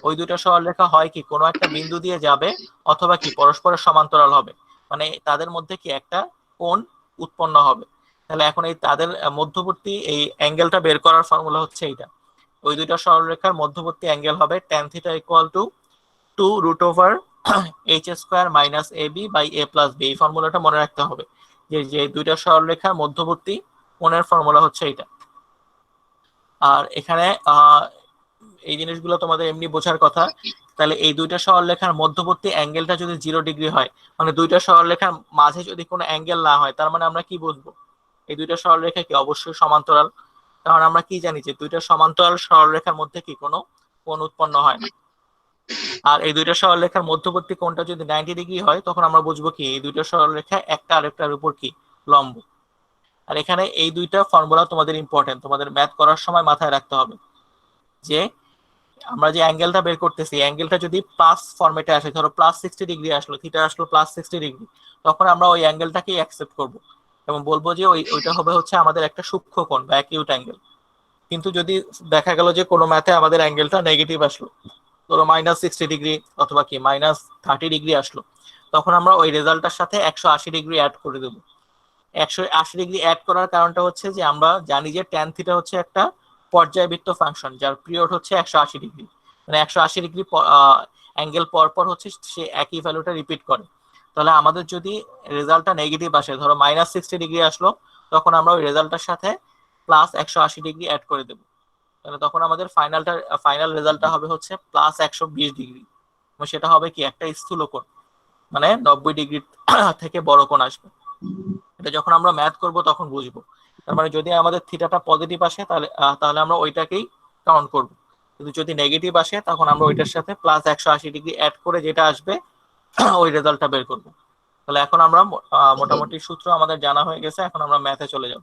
[SPEAKER 1] ওই দুটো সরলরেখা হয় কি কোনো একটা বিন্দু দিয়ে যাবে অথবা কি পরস্পরের সমান্তরাল হবে, মানে তাদের মধ্যে কি একটা কোণ উৎপন্ন হবে। তাহলে এখন এই তাদের মধ্যবর্তী এই অ্যাঙ্গেলটা বের করার ফর্মুলা হচ্ছে এইটা, ওই দুটো সরলরেখার মধ্যবর্তী অ্যাঙ্গেল হবে tan theta equal to 2 √ h square minus ab by a plus b। এই ফর্মুলাটা মনে রাখতে হবে যে যে দুইটা সরলরেখার মধ্যবর্তী কোণের ফর্মুলা হচ্ছে এটা। আর এখানে এই জিনিসগুলো তোমাদের এমনি বোঝার কথা। তাহলে এই দুইটা সরলরেখার মধ্যবর্তী অ্যাঙ্গেলটা যদি 0 ডিগ্রি হয়, মানে দুইটা সরলরেখার মাঝে যদি কোনো অ্যাঙ্গেল না হয়, তার মানে আমরা কি বুঝবো এই দুইটা সরলরেখা কি অবশ্যই সমান্তরাল। কারণ আমরা কি জানি যে দুইটা সমান্তরাল সরলরেখার মধ্যে কি কোনো কোণ উৎপন্ন হয় না। আর এই দুইটা সরলরেখার মধ্যবর্তী কোণটা যদি 90 ডিগ্রি হয় তখন আমরা বুঝবো কি এই দুইটা সরলরেখা একটা আরেকটার উপর কি লম্ব। আর এখানে এই দুইটা ফর্মুলা তোমাদের ইম্পর্টেন্ট, তোমাদের ম্যাথ করার সময় মাথায় রাখতে হবে যে আমরা যে অ্যাঙ্গেলটা বের করতেছি অ্যাঙ্গেলটা যদি প্লাস ফরম্যাটে আসে, ধরো +60 ডিগ্রি আসলো, থিটা আসলো +60 ডিগ্রি, তখন আমরা ওই অ্যাঙ্গেলটাকেই অ্যাকসেপ্ট করব এবং বলবো যে ওইটা হবে হচ্ছে আমাদের একটা সূক্ষ্ম কোণ বা অ্যাকিউট অ্যাঙ্গেল। কিন্তু যদি দেখা গেল যে কোনো ম্যাথে আমাদের অ্যাঙ্গেলটা নেগেটিভ আসলো, ধরো -60 ডিগ্রি অথবা কি -30 ডিগ্রি আসলো, তখন আমরা ওই রেজাল্টটার সাথে 180 ডিগ্রি অ্যাড করে দেবো। 180 ডিগ্রি অ্যাড করার কারণটা হচ্ছে যে আমরা জানি যে ট্যান থিটা হচ্ছে একটা পর্যায়বৃত্ত ফাংশন যার পিরিয়ড হচ্ছে 180 ডিগ্রি, মানে 180 ডিগ্রি অ্যাঙ্গেল পর পর হচ্ছে সে একই ভ্যালুটা রিপিট করে। তাহলে আমাদের যদি রেজাল্টটা নেগেটিভ আসে, ধরো -60 ডিগ্রি আসলো, তখন আমরা ওই রেজাল্টটার সাথে +180 ডিগ্রি অ্যাড করে দেবো। তাহলে তখন আমাদের ফাইনাল রেজাল্টটা হবে হচ্ছে +120 ডিগ্রি, এবং সেটা হবে কি একটা স্থূল কোণ, মানে 90 ডিগ্রি থেকে বড় কোণ আসবে। এটা যখন আমরা ম্যাথ করব তখন বুঝবো। তার মানে যদি আমাদের থিটাটা পজিটিভ আসে তাহলে তাহলে আমরা ওইটাকেই কাউন্ট করব, কিন্তু যদি নেগেটিভ আসে তখন আমরা ওইটার সাথে +180 ডিগ্রি অ্যাড করে যেটা আসবে ওই রেজাল্টটা বের করব। তাহলে এখন আমরা মোটামুটি সূত্র আমাদের জানা হয়ে গেছে, এখন আমরা ম্যাথে চলে যাব।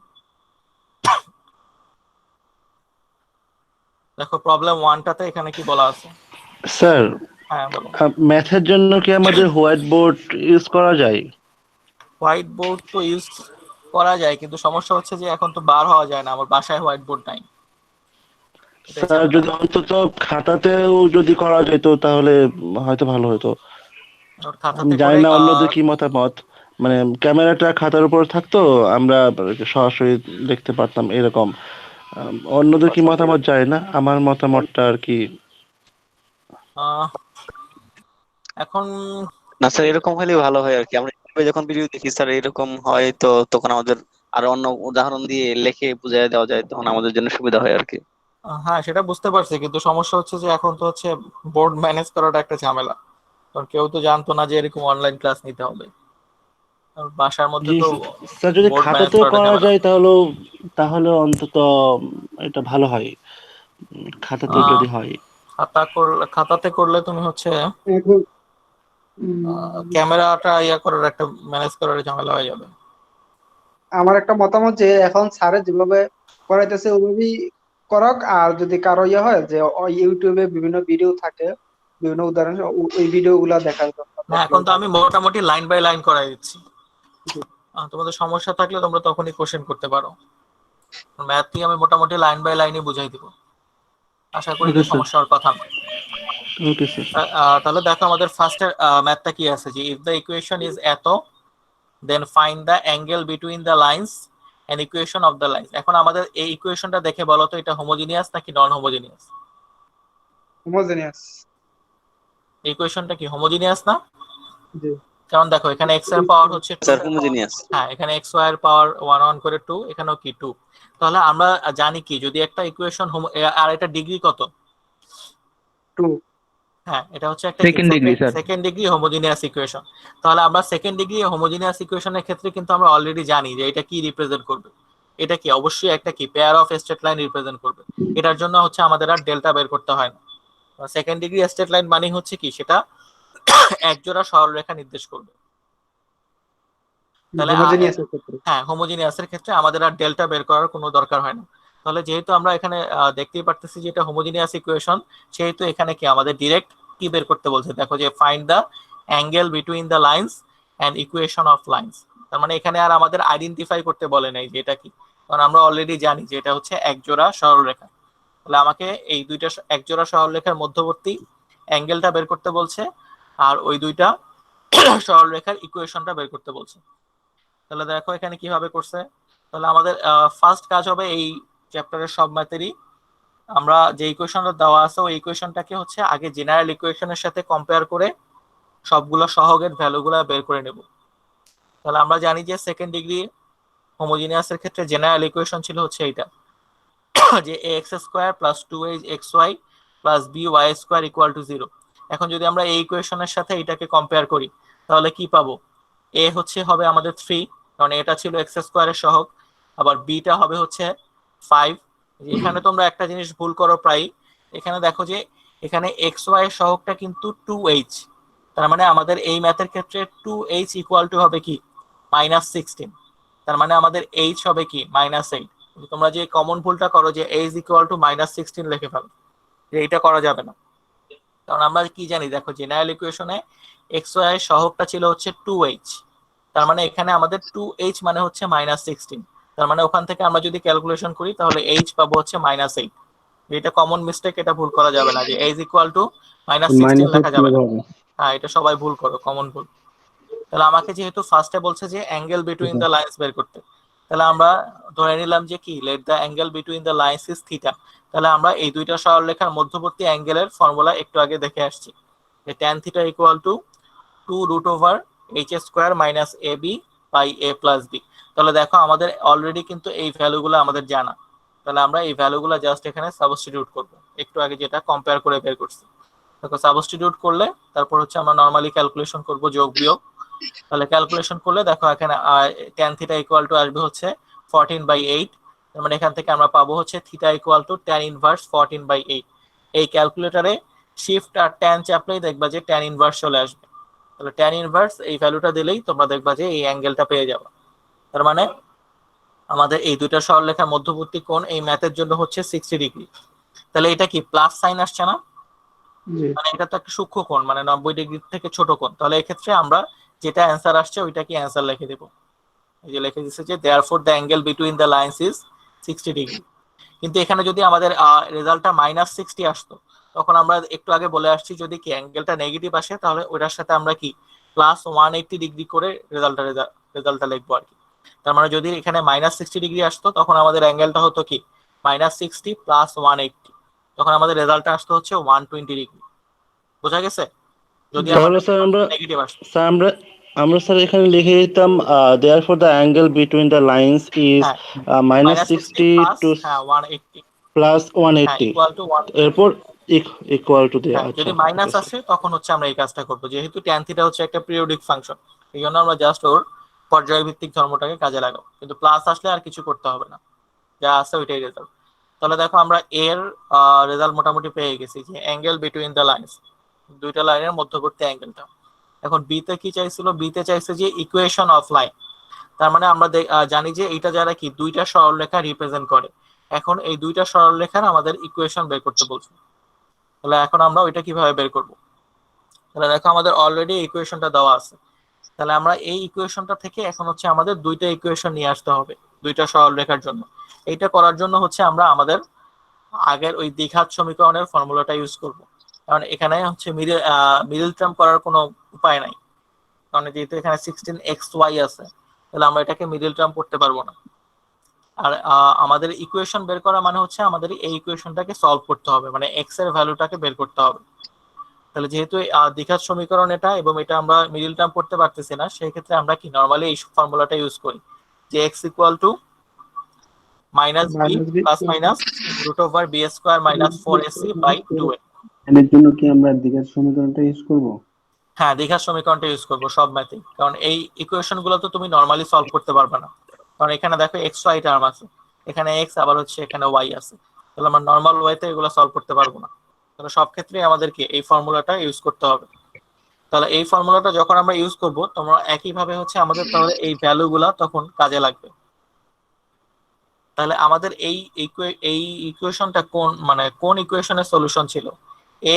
[SPEAKER 1] দেখো প্রবলেম 1টাতে এখানে কি বলা আছে।
[SPEAKER 2] স্যার,
[SPEAKER 1] হ্যাঁ বলো।
[SPEAKER 2] ম্যাথের জন্য কি আমাদের হোয়াইট বোর্ড ইউজ করা যায়?
[SPEAKER 1] হোয়াইট বোর্ড তো ইউজ করা যায়, কিন্তু সমস্যা হচ্ছে যে এখন তো বার হওয়া যায় না, আমার বাসায় হোয়াইট বোর্ড নাই। এটাই
[SPEAKER 2] স্যার,
[SPEAKER 1] ঝামেলা।
[SPEAKER 2] যদি অন্তত খাতাতেও যদি করা যেত তাহলে হয়তো ভালো হতো।
[SPEAKER 1] ওর
[SPEAKER 2] আমি
[SPEAKER 1] খাতাতে
[SPEAKER 2] জানি
[SPEAKER 1] করে
[SPEAKER 2] না অন্যদের কি মতামত, মানে ক্যামেরাটা খাতার উপর থাকতো, আমরা সরাসরি দেখতে পারতাম এরকম। অন্যদের কি মতামত জানি না, আমার মতামতটা আর কি।
[SPEAKER 1] এখন
[SPEAKER 4] না স্যার, এরকম হলে ভালো হয় আর কি। আমরা ইউটিউবে যখন ভিডিও দেখি স্যার এরকম হয়, তো তখন আমাদের আরো অন্য উদাহরণ দিয়ে লিখে বুঝিয়ে দেওয়া যায়, তখন আমাদের জন্য সুবিধা হয় আর কি।
[SPEAKER 1] হ্যাঁ সেটা বুঝতে পারছি, কিন্তু সমস্যা হচ্ছে যে এখন তো হচ্ছে বোর্ড ম্যানেজ করাটা একটা ঝামেলা, কারণ কেউ তো জানতো না যে এরকম অনলাইন ক্লাস নিতে হবে। আর বাসার মধ্যে
[SPEAKER 2] জি
[SPEAKER 1] তো
[SPEAKER 2] স্যার, যদি
[SPEAKER 1] বোর্ড ম্যানেজ
[SPEAKER 2] খাতাতেও
[SPEAKER 1] করাটা
[SPEAKER 2] করা
[SPEAKER 1] ঝামেলা।
[SPEAKER 2] যায় তাহলে তাহলে অন্তত এটা ভালো হয়, খাতাতেও
[SPEAKER 1] আহ,
[SPEAKER 2] যদি হয়।
[SPEAKER 1] খাতাতে করলে তুমি হচ্ছে
[SPEAKER 5] এখন উম,
[SPEAKER 1] ক্যামেরাটা করার একটা ম্যানেজ করার ঝামেলা হয়ে যাবে।
[SPEAKER 5] আমার একটা মতামত যে এখন স্যারে যেভাবে করাইতেছে ওইভাবেই করক। আর যদি কারো ইয়ে হয় যে ইউটিউবে বিভিন্ন ভিডিও থাকে, বিভিন্ন উদাহরণ, ওই ভিডিও গুলা দেখার দরকার,
[SPEAKER 1] না
[SPEAKER 5] দেখলে
[SPEAKER 1] এখন তো
[SPEAKER 5] ভালো
[SPEAKER 1] আমি
[SPEAKER 5] হয়।
[SPEAKER 1] মোটামুটি লাইন বাই লাইন করাই দিচ্ছি।
[SPEAKER 5] জি,
[SPEAKER 1] তোমাদের সমস্যা থাকলে তোমরা তখনই কোশ্চেন করতে পারো। ম্যাথ নিয়ে আমি মোটামুটি লাইন বাই লাইনই বুঝাই দিব, আশা করি
[SPEAKER 2] ওকে
[SPEAKER 1] যে
[SPEAKER 2] স্যার।
[SPEAKER 1] সমস্যা হওয়ার কথা না।
[SPEAKER 2] Okay sir.
[SPEAKER 1] তাহলে দেখো আমাদের ফার্স্টের ম্যাথটা কি আছে, যে ইফ দ্য ইকুয়েশন ইজ এত then find the angle between the lines and equation of the lines. এখন আমাদের এই ইকুয়েশনটা দেখে বলো তো এটা হোমোজিনিয়াস নাকি নন হোমোজিনিয়াস।
[SPEAKER 5] হোমোজেনিয়াস।
[SPEAKER 1] ইকুয়েশনটা কি হোমোজিনিয়াস না?
[SPEAKER 5] জি।
[SPEAKER 1] কারণ দেখো এখানে এক্স এর পাওয়ার হচ্ছে 2,
[SPEAKER 4] স্যার হোমোজিনিয়াস।
[SPEAKER 1] হ্যাঁ এখানে এক্স ওয়াই এর পাওয়ার 1 1 করে 2, এখানেও কি 2। তাহলে আমরা জানি কি যদি একটা ইকুয়েশন আর এটা ডিগ্রি কত,
[SPEAKER 5] 2।
[SPEAKER 1] হ্যাঁ এটা হচ্ছে একটা
[SPEAKER 6] second degree sir.
[SPEAKER 1] Second degree homogeneous equation. তাহলে আমরা সেকেন্ড ডিগ্রি হোমোজিনিয়াস ইকুয়েশনের ক্ষেত্রে কিন্তু আমরা অলরেডি জানি যে এটা কি রিপ্রেজেন্ট করবে, এটা কি অবশ্যই একটা কি pair of straight line represent করবে। এটার জন্য হচ্ছে আমাদের আর ডেল্টা বের করতে হয় না। সেকেন্ড ডিগ্রি স্ট্রেট লাইন মানে হচ্ছে কি সেটা একজোড়া সরলরেখা নির্দেশ করবে। তাহলে
[SPEAKER 5] হোমোজেনিয়াসের ক্ষেত্রে।
[SPEAKER 1] হ্যাঁ হোমোজিনিয়াসের ক্ষেত্রে আমাদের আর ডেল্টা বের করার কোনো দরকার হয় না। তাহলে যেহেতু আমরা এখানে দেখতেই পারতেছি যে এটা হোমোজিনিয়াস ইকুয়েশন, সেহেতু এখানে কি আমাদের ডিরেক্ট কি বের করতে বলছে, দেখো যে find the angle between the lines and equation of lines. তার মানে এখানে আর আমাদের আইডেন্টিফাই করতে বলে নাই যে এটা কি, কারণ আমরা অলরেডি জানি যে এটা হচ্ছে এক জোড়া সরলরেখা। তাহলে আমাকে এই দুইটা এক জোড়া সরলরেখার মধ্যবর্তী অ্যাঙ্গেলটা বের করতে বলছে, আর ওই দুইটা সরলরেখার ইকুয়েশনটা বের করতে বলছে। তাহলে দেখো এখানে কিভাবে করছে। তাহলে আমাদের ফার্স্ট কাজ হবে এই চ্যাপ্টারের সব ম্যাথেরই আমরা যে ইকুয়েশনটা দেওয়া আছে ওই ইকুয়েশনটাকে হচ্ছে আগে জেনারেল ইকুয়েশনের সাথে কম্পেয়ার করে সবগুলো সহগের ভ্যালুগুলো বের করে নেব। তাহলে আমরা জানি যে সেকেন্ড ডিগ্রি হোমোজিনিয়াসের ক্ষেত্রে জেনারেল ইকুয়েশন ছিল হচ্ছে এইটা, যে ax square plus 2xy plus by square equal to 0। এখন যদি আমরা এই ইকুয়েশনের সাথে এটাকে কম্পেয়ার করি তাহলে কি পাবো, a হচ্ছে হবে আমাদের 3, কারণ এটা ছিল x স্কয়ারের সহগ, আবার b টা হবে হচ্ছে 5। এখানে তোমরা একটা জিনিস ভুল করো প্রায়, এখানে দেখো যে এখানে xy এর সহগটা কিন্তু 2h, তার মানে আমাদের এই ম্যাথের ক্ষেত্রে 2h ইকুয়াল টু হবে কি -16, তার মানে আমাদের h হবে কি -8। তোমরা যে কমন ভুলটা করো যে h ইকুয়াল টু -16 লিখে ফেলো, যে এটা করা যাবে না। কারণ আমরা কি জানি, দেখো জেনারেল ইকুয়েশনে xy এর সহগটা ছিল হচ্ছে 2h, তার মানে এখানে আমাদের 2h মানে হচ্ছে -16, তার মানে ওখান থেকে আমরা যদি ক্যালকুলেশন করি তাহলে h পাবো হচ্ছে -8। এটা কমন মিস্টেক, এটা ভুল করা যাবে না যে h ইকুয়াল টু -16 লেখা যাবে না। হ্যাঁ, এটা সবাই ভুল করো, কমন ভুল। তাহলে আমাকে যেহেতু ফার্স্টে বলছে যে অ্যাঙ্গেল বিটুইন দ্য লাইন্স বের করতে, তাহলে আমরা ধরে নিলাম যে কি let the angle between the lines is theta. তাহলে আমরা এই দুইটা সরলরেখার মধ্যবর্তী অ্যাঙ্গেলের ফর্মুলা একটু আগে দেখে আসছি, যে tan theta equal to 2√h square minus ab by a plus b। তাহলে দেখো আমাদের অলরেডি কিন্তু এই ভ্যালুগুলো আমাদের জানা, তাহলে আমরা এই ভ্যালুগুলো জাস্ট এখানে সাবস্টিটিউট করব, একটু আগে যেটা কম্পেয়ার করে বের করছি। দেখো সাবস্টিটিউট করলে তারপর হচ্ছে আমরা নরমালি ক্যালকুলেশন করব যোগ বিয়োগ। তাহলে ক্যালকুলেশন করলে দেখো এখানে tan থিটা ইকুয়াল টু আসবে হচ্ছে 14/8, তার মানে এখান থেকে আমরা পাবো হচ্ছে theta equal to tan inverse 14/8। এই ক্যালকুলেটরে শিফট আর tan চাপলেই দেখবা যে tan ইনভার্স চলে আসবে। তাহলে tan ইনভার্স এই ভ্যালুটা দিলেই তোমরা দেখবা যে এই অ্যাঙ্গেলটা পেয়ে যাবে। তার মানে আমাদের এই দুইটা সরলরেখার মধ্যবর্তী কোণ এই ম্যাথের জন্য হচ্ছে 60 ডিগ্রি। তাহলে এটা কি প্লাস সাইন আসছে না, মানে এটা তো একটা সূক্ষ্ম কোণ, মানে 90 ডিগ্রি থেকে ছোট কোণ। তাহলে এক্ষেত্রে আমরা যেটা অ্যান্সার আসছে ওইটাকে অ্যান্সার লিখে দেব। এই যে লিখে দিচ্ছে যে therefore the angle between the lines is 60 degree. কিন্তু এখানে যদি আমাদের রেজাল্টটা -60 আসতো, তখন আমরা একটু আগে বলে আসছি যদি কি অ্যাঙ্গেলটা নেগেটিভ আসে তাহলে ওটার সাথে আমরা কি +180 ডিগ্রি করে রেজাল্টটা লিখবো আর কি। তার মানে যদি এখানে -60 ডিগ্রি আসতো তখন আমাদের অ্যাঙ্গেলটা হতো কি -60 + 180, তখন আমাদের রেজাল্টটা আসতো হচ্ছে 120 ডিগ্রি। বোঝা গেছে? যদি
[SPEAKER 2] তাহলে
[SPEAKER 1] আমাদের
[SPEAKER 2] স্যার আমরা
[SPEAKER 1] নেগেটিভ আসতো।
[SPEAKER 2] স্যার আমরা আমরা স্যার এখানে লিখে দিতাম therefore the angle between the lines is
[SPEAKER 1] হ্যাঁ, -60
[SPEAKER 2] -60
[SPEAKER 1] প্লাস
[SPEAKER 2] টু
[SPEAKER 1] হ্যাঁ 180,
[SPEAKER 2] প্লাস
[SPEAKER 1] হ্যাঁ
[SPEAKER 2] 180,
[SPEAKER 1] ইকুয়াল টু 120।
[SPEAKER 2] এরপর ইকুয়াল টু দিয়ে।
[SPEAKER 1] হ্যাঁ,
[SPEAKER 2] আচ্ছা
[SPEAKER 1] যদি
[SPEAKER 2] ঠিক
[SPEAKER 1] মাইনাস
[SPEAKER 2] আছে।
[SPEAKER 1] আসে তখন হচ্ছে আমরা এই কাজটা করবো, যেহেতু tan থিটা হচ্ছে একটা পিরিয়ডিক ফাংশন, এই জন্য আমরা জাস্ট ওর পর্যায়ভিত্তিক ধর্মটাকে কাজে লাগাবো, কিন্তু প্লাস আসলে আর কিছু করতে হবে না, যা আছে ওইটাই রেজাল্ট। তাহলে দেখো আমরা এর রেজাল্ট মোটামুটি পেয়ে গেছি, যে অ্যাঙ্গেল বিটুইন দ্য লাইন্স, দুইটা লাইনের মধ্যবর্তী অ্যাঙ্গেলটা। এখন বি তে কি চাইছিল, বি তে চাইছে যে ইকুয়েশন অফ লাইন। তার মানে আমরা জানি যে এটা যারা কি দুইটা সরলরেখা রিপ্রেজেন্ট করে, এখন এই দুইটা সরলরেখার আমাদের ইকুয়েশন বের করতে বলছে। তাহলে এখন আমরা ওইটা কিভাবে বের করব। তাহলে দেখো আমাদের অলরেডি ইকুয়েশনটা দেওয়া আছে, তাহলে আমরা এই ইকুয়েশনটা থেকে এখন হচ্ছে আমাদের দুইটা ইকুয়েশন নিয়ে আসতে হবে দুইটা সরলরেখার জন্য। এইটা করার জন্য হচ্ছে আমরা আমাদের আগের ওই দ্বিঘাত সমীকরণের ফর্মুলাটা ইউজ করব, কারণ এখানে হচ্ছে মিডল টার্ম করার কোনো উপায় নাই, কারণ যেহেতু এখানে 16xy আছে, তাহলে আমরা এটাকে মিডল টার্ম করতে পারবো না। আর আমাদের ইকুয়েশন বের করা মানে হচ্ছে আমাদের এই ইকুয়েশনটাকে সলভ করতে হবে, মানে x এর ভ্যালুটাকে বের করতে হবে। তাহলে যেহেতু দ্বিঘাত সমীকরণ এটা, এবং এটা আমরা মিডল টার্ম করতে পারতেছি না, সেই ক্ষেত্রে আমরা কি নরমালি এই ফর্মুলাটা ইউজ করি, যে x equal to -b plus minus √b square minus 4ac by 2a।
[SPEAKER 6] এর জন্য কি আমরা দ্বিঘাত সমীকরণটা ইউজ করব?
[SPEAKER 1] হ্যাঁ, দ্বিঘাত সমীকরণটা ইউজ করবো সব ম্যাথে, কারণ এই ইকুয়েশন গুলো তো তুমি নরমালি সলভ করতে পারবে না, কারণ এখানে দেখো xy টার্ম আছে, এখানে x আবার হচ্ছে এখানে y আছে, তাহলে আমরা নরমাল ওয়েতে এগুলো সলভ করতে পারবো না। তাহলে সব ক্ষেত্রে আমাদেরকে এই ফর্মুলাটা ইউজ করতে হবে। তাহলে এই ফর্মুলাটা যখন আমরা ইউজ করব, তোমরা একই ভাবে হচ্ছে আমাদের তাহলে এই ভ্যালুগুলা তখন কাজে লাগবে। তাহলে আমাদের এই ইকুয়েশনটা কোন ইকুয়েশনের সলিউশন ছিল?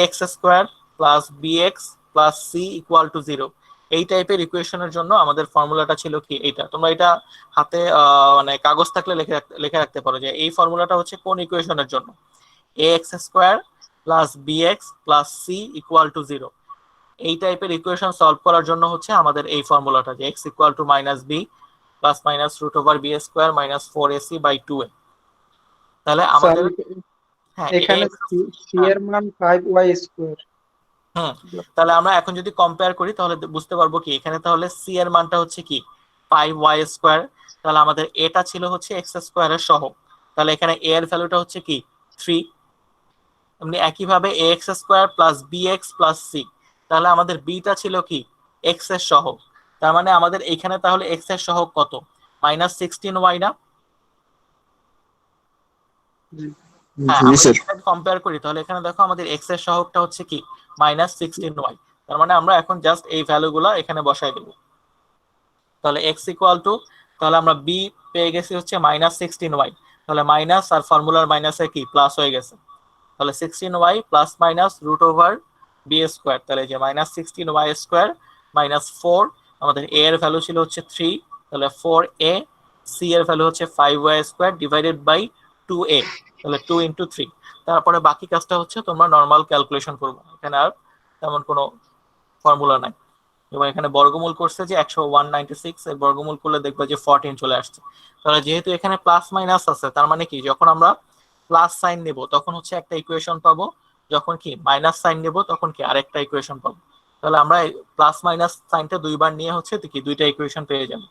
[SPEAKER 1] ax² plus bx plus c equal to 0। এই টাইপের ইকুয়েশনের জন্য আমাদের ফর্মুলাটা ছিল কি এইটা। তোমরা এটা হাতে মানে কাগজ থাকলে লিখে রাখতে পারো যে এই ফর্মুলাটা হচ্ছে কোন ইকুয়েশনের জন্য। ax² plus bx plus c equal to 0। এই টাইপের ইকুয়েশন সলভ করার জন্য হচ্ছে আমাদের এই ফর্মুলাটা, যে x equal to minus b plus minus root over B square minus 4ac by 2a। তাহলে
[SPEAKER 5] স্যার
[SPEAKER 1] আমাদের হ্যাঁ
[SPEAKER 5] এখানে c এর মান 5y²।
[SPEAKER 1] হুম তাহলে আমরা এখন যদি কম্পেয়ার করি তাহলে বুঝতে পারবো কি এখানে তাহলে c এর মানটা হচ্ছে কি 5y²। তাহলে আমাদের এটা ছিল হচ্ছে x² এর সহগ, তাহলে এখানে a এর ভ্যালুটা হচ্ছে কি 3। এমনি একইভাবে ax² plus bx plus c, তাহলে আমাদের b টা ছিল কি x এর সহগ। তার মানে আমাদের এখানে তাহলে x এর সহগ কত? -16y না? হ্যাঁ, আমরা যদি কম্পেয়ার করি তাহলে এখানে দেখো আমাদের x এর সহগটা হচ্ছে কি -16y। তার মানে আমরা এখন জাস্ট এই ভ্যালুগুলো এখানে বসাই দেব। তাহলে x ইকুয়াল টু, তাহলে আমরা b পেয়ে গেছি হচ্ছে -16y, তাহলে মাইনাস আর ফর্মুলার মাইনাসে কি প্লাস হয়ে গেছে। তাহলে 16y plus minus root over B square, তাহলে যে -16y² মাইনাস 4, আমাদের a এর ভ্যালু ছিল হচ্ছে 3, তাহলে 4a, c এর ভ্যালু হচ্ছে 5y² ডিভাইডেড বাই 2a, তাহলে 2 ইন্টু 3। তারপরে বাকি কাজটা হচ্ছে তোমরা নর্মাল ক্যালকুলেশন করবো, এখানে আর তেমন কোনো ফর্মুলা নাই। এবং এখানে বর্গমূল করছে যে 196, এর বর্গমূল করলে দেখবে যে 14 চলে আসছে। তাহলে যেহেতু এখানে প্লাস মাইনাস আছে, তার মানে কি যখন আমরা প্লাস সাইন নেব তখন হচ্ছে একটা ইকুয়েশন পাবো, যখন কি মাইনাস সাইন নেব তখন কি আরেকটা ইকুয়েশন পাবো। তাহলে আমরা প্লাস মাইনাস সাইনটা দুইবার নিয়ে হচ্ছে কি দুইটা ইকুয়েশন পেয়ে যাবো।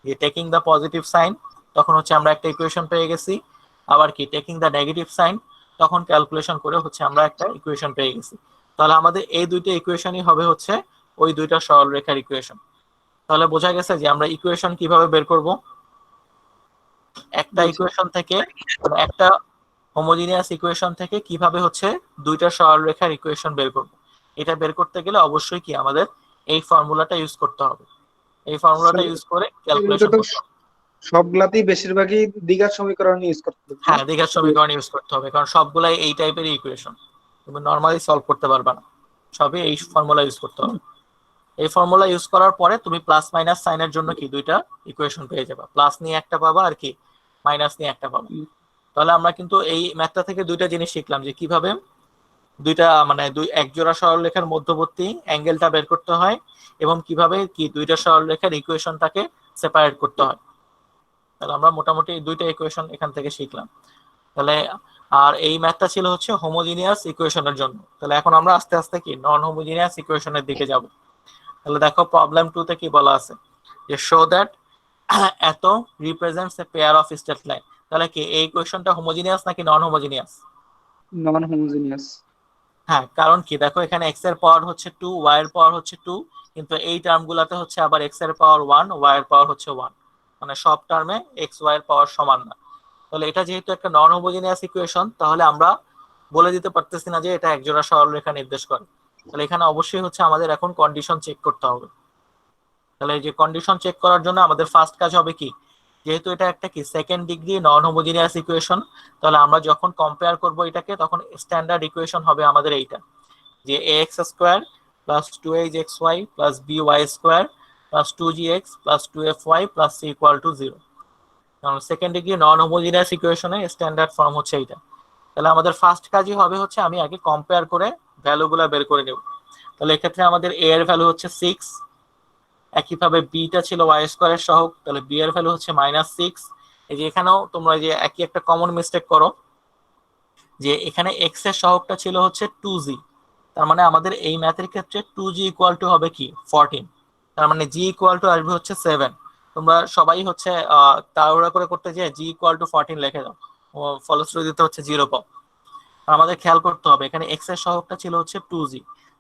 [SPEAKER 1] যে টেকিং দ্য পজিটিভ সাইন তখন হচ্ছে আমরা একটা ইকুয়েশন পেয়ে গেছি, আবার কি টেকিং দ্য নেগেটিভ সাইন তখন ক্যালকুলেশন করে হচ্ছে আমরা একটা ইকুয়েশন পেয়ে গেছি। তাহলে আমাদের এই দুইটা ইকুয়েশনই হবে হচ্ছে ওই দুইটা সরলরেখার ইকুয়েশন। তাহলে বোঝা গেছে যে আমরা ইকুয়েশন কিভাবে বের করব। একটা ইকুয়েশন থেকে, একটা হোমোজিনিয়াস ইকুয়েশন থেকে কিভাবে হচ্ছে দুইটা সরলরেখার ইকুয়েশন বের করব। এটা বের করতে গেলে অবশ্যই কি আমাদের এই ফর্মুলাটা ইউজ করতে হবে। এই ফর্মুলাটা ইউজ করে ক্যালকুলেশন করতে হবে।
[SPEAKER 5] সবগুলাতেই বেশিরভাগই দ্বিঘাত সমীকরণ ইউজ করতে হবে।
[SPEAKER 1] হ্যাঁ, দ্বিঘাত সমীকরণ ইউজ করতে হবে, কারণ সবগুলাই এই টাইপের ইকুয়েশন, তুমি নরমালি সলভ করতে পারবে না, সবই এই ফর্মুলা ইউজ করতে হবে। এই ফর্মুলা ইউজ করার পরে তুমি প্লাস মাইনাস সাইনের জন্য কি দুইটা ইকুয়েশন পেয়ে যাবে, প্লাস নিয়ে একটা পাবা আর কি মাইনাস নিয়ে একটা পাবা। তাহলে আমরা কিন্তু এই ম্যাথটা থেকে দুইটা জিনিস শিখলাম, যে কিভাবে দুইটা মানে এক জোড়া সরলরেখার মধ্যবর্তী অ্যাঙ্গেলটা বের করতে হয়, এবং কিভাবে কি দুইটা সরলরেখার ইকুয়েশনটাকে সেপারেট করতে হয়। তাহলে আমরা মোটামুটি দুইটা ইকুয়েশন এখান থেকে শিখলাম। তাহলে আর এই ম্যাথটা ছিল হচ্ছে হোমোজিনিয়াস ইকুয়েশনের জন্য। তাহলে এখন আমরা আস্তে আস্তে কি নন হোমোজিনিয়াস ইকুয়েশনের দিকে যাব। তাহলে দেখো প্রবলেম 2 তে কি বলা আছে, যে শো দ্যাট এত represents a pair of straight line. তাহলে কি এই ইকুয়েশনটা হোমোজিনিয়াস নাকি নন হোমোজিনিয়াস?
[SPEAKER 5] Non homogeneous.
[SPEAKER 1] হ্যাঁ, কারণ কি দেখো এখানে x এর পাওয়ার হচ্ছে 2, y এর পাওয়ার হচ্ছে 2, কিন্তু এই টার্মগুলোতে হচ্ছে আবার x এর পাওয়ার 1, y এর পাওয়ার হচ্ছে 1, মানে সব টার্মে x y এর পাওয়ার সমান না। তাহলে এটা যেহেতু একটা নন হোমোজিনিয়াস ইকুয়েশন, তাহলে আমরা বলে দিতে পারতেছি না যে এটা একজোড়া সরলরেখা নির্দেশ করে। তাহলে এখানে অবশ্যই হচ্ছে আমাদের এখন কন্ডিশন চেক করতে হবে। তাহলে এই যে কন্ডিশন চেক করার জন্য আমাদের ফার্স্ট কাজ হবে কি, যেহেতু এটা একটা কি second degree non homogeneous equation, তাহলে আমরা যখন কম্পেয়ার করব এটাকে তখন স্ট্যান্ডার্ড ইকুয়েশন হবে আমাদের এইটা, যে ax² plus 2hxy plus by² plus 2gx plus 2fy plus c equal to 0। কারণ সেকেন্ড ডিগ্রি নন হোমোজিনিয়াস ইকুয়েশনের স্ট্যান্ডার্ড ফর্ম হচ্ছে এইটা। তাহলে আমাদের ফার্স্ট কাজই হবে হচ্ছে আমি আগে কম্পেয়ার করে ভ্যালুগুলো বের করে নেব। তাহলে এক্ষেত্রে আমাদের a এর ভ্যালু হচ্ছে 6, একইভাবে b টা ছিল y² এর সহগ, তাহলে b এর ভ্যালু হচ্ছে -6। এই যে এখানেও তোমরা যে একই একটা কমন মিস্টেক করো, যে এখানে x এর সহগটা ছিল হচ্ছে 2g, তার মানে আমাদের এই ম্যাথের ক্ষেত্রে 2g ইকুয়াল টু হবে কি 14, তার মানে g ইকুয়াল টু আসবে হচ্ছে 7। তোমরা সবাই হচ্ছে তাড়াহুড়া করে করতে যে g ইকুয়াল টু 14 লিখে দাও, ফলশ্রুতিতে হচ্ছে 0 পাও। আমাদের খেয়াল করতে হবে এখানে x এর সহগটা ছিল হচ্ছে 2g,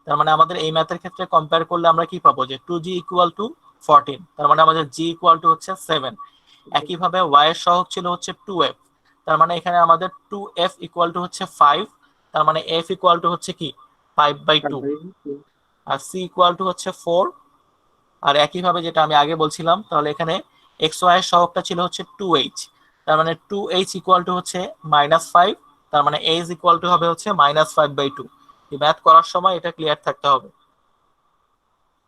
[SPEAKER 1] তার মানে আমাদের এই ম্যাথের ক্ষেত্রে কম্পেয়ার করলে আমরা কি পাবো, যে 2g ইকুয়াল টু 14, তার মানে আমাদের g ইকুয়াল টু হচ্ছে 7। একইভাবে y এর সহগ ছিল হচ্ছে 2f, তার মানে এখানে আমাদের 2f ইকুয়াল টু হচ্ছে 5, তার মানে f ইকুয়াল টু হচ্ছে কি 5/2, আর c ইকুয়াল টু হচ্ছে 4। আর একইভাবে যেটা আমি আগে বলছিলাম, তাহলে এখানে xy এর সহগটা ছিল হচ্ছে 2h, তার মানে 2h ইকুয়াল টু হচ্ছে -5, তার মানে h ইকুয়াল টু হবে হচ্ছে -5/2। এই ম্যাথ করার সময় এটা ক্লিয়ার থাকতে হবে,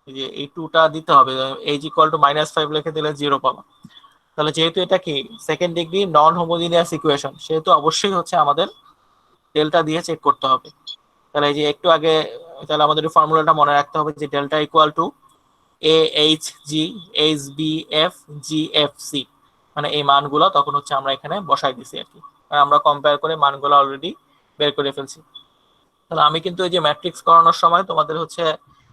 [SPEAKER 1] এই যে এই 2টা দিতে হবে, h ইকুয়াল টু -5 লিখে দিলে 0 পাবো। তাহলে যেহেতু এটা কি second degree non homogeneous equation, সেহেতু অবশ্যই হচ্ছে আমাদের ডেল্টা দিয়ে চেক করতে হবে। তাহলে এই যে একটু আগে, তাহলে আমাদের ফর্মুলাটা মনে রাখতে হবে যে delta equal two AHG HBF GFC, মানে এই মানগুলো তখন হচ্ছে আমরা এখানে বসাই দিছি আর কি, আর আমরা কম্পেয়ার করে মানগুলো অলরেডি বের করে ফেলছি। তাহলে আমি কিন্তু এই যে ম্যাট্রিক্স করানোর সময় তোমাদের হচ্ছে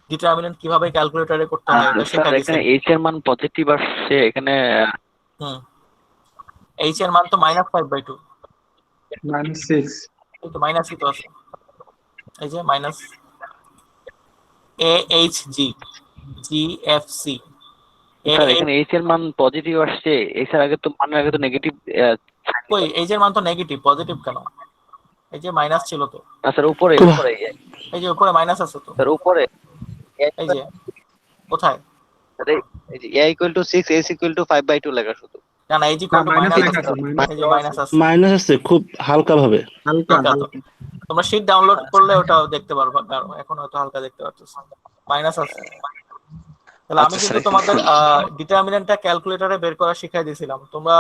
[SPEAKER 1] ডিটারমিনেন্ট কিভাবে ক্যালকুলেটরে করতে হয় এটা
[SPEAKER 4] স্যার
[SPEAKER 1] শেখাই দিছি।
[SPEAKER 4] এখানে এইচ এর মান পজিটিভ আসছে এখানে।
[SPEAKER 1] হুম, এইচ এর মান তো -5/2,
[SPEAKER 5] -6।
[SPEAKER 1] এই তো মাইনাসই তো আছে, এই যে মাইনাস AHG GFC
[SPEAKER 4] স্যার এখানে এইচ এর মান পজিটিভ আসছে, এছাড়া আগে তো মানের আগে তো নেগেটিভ।
[SPEAKER 1] কই এইচ এর মান তো নেগেটিভ, পজিটিভ কেন? এই যে মাইনাস ছিল তো,
[SPEAKER 4] না স্যার উপরে
[SPEAKER 2] খুব
[SPEAKER 4] উপরে
[SPEAKER 1] এই যে উপরে মাইনাস আছে তো,
[SPEAKER 4] স্যার উপরে
[SPEAKER 1] এই যে কোথায়?
[SPEAKER 4] A equal to 6 S equal to 5/2 লেখা শুধু।
[SPEAKER 1] না না, এইচ
[SPEAKER 5] না,
[SPEAKER 1] ইকুয়াল টু
[SPEAKER 5] মাইনাস
[SPEAKER 1] মাইনাস
[SPEAKER 5] লেখা
[SPEAKER 1] আছে,
[SPEAKER 5] আছে, মাইনাস
[SPEAKER 1] এই যে মাইনাস আছে।
[SPEAKER 2] মাইনাস আছে খুব হালকা ভাবে।
[SPEAKER 5] হালকা
[SPEAKER 1] হালকা তো,
[SPEAKER 5] হালকা।
[SPEAKER 1] তোমরা শীট ডাউনলোড করলে ওটাও দেখতে পারবা, কারণ এখন হয়তো হালকা দেখতে পাচ্ছ, মাইনাস আছে। তাহলে আমি
[SPEAKER 4] আচ্ছা
[SPEAKER 1] কিন্তু
[SPEAKER 4] স্যার
[SPEAKER 1] তোমাদের ডিটারমিনেন্টটা ক্যালকুলেটরে বের করা শিখাই দিয়েছিলাম, তোমরা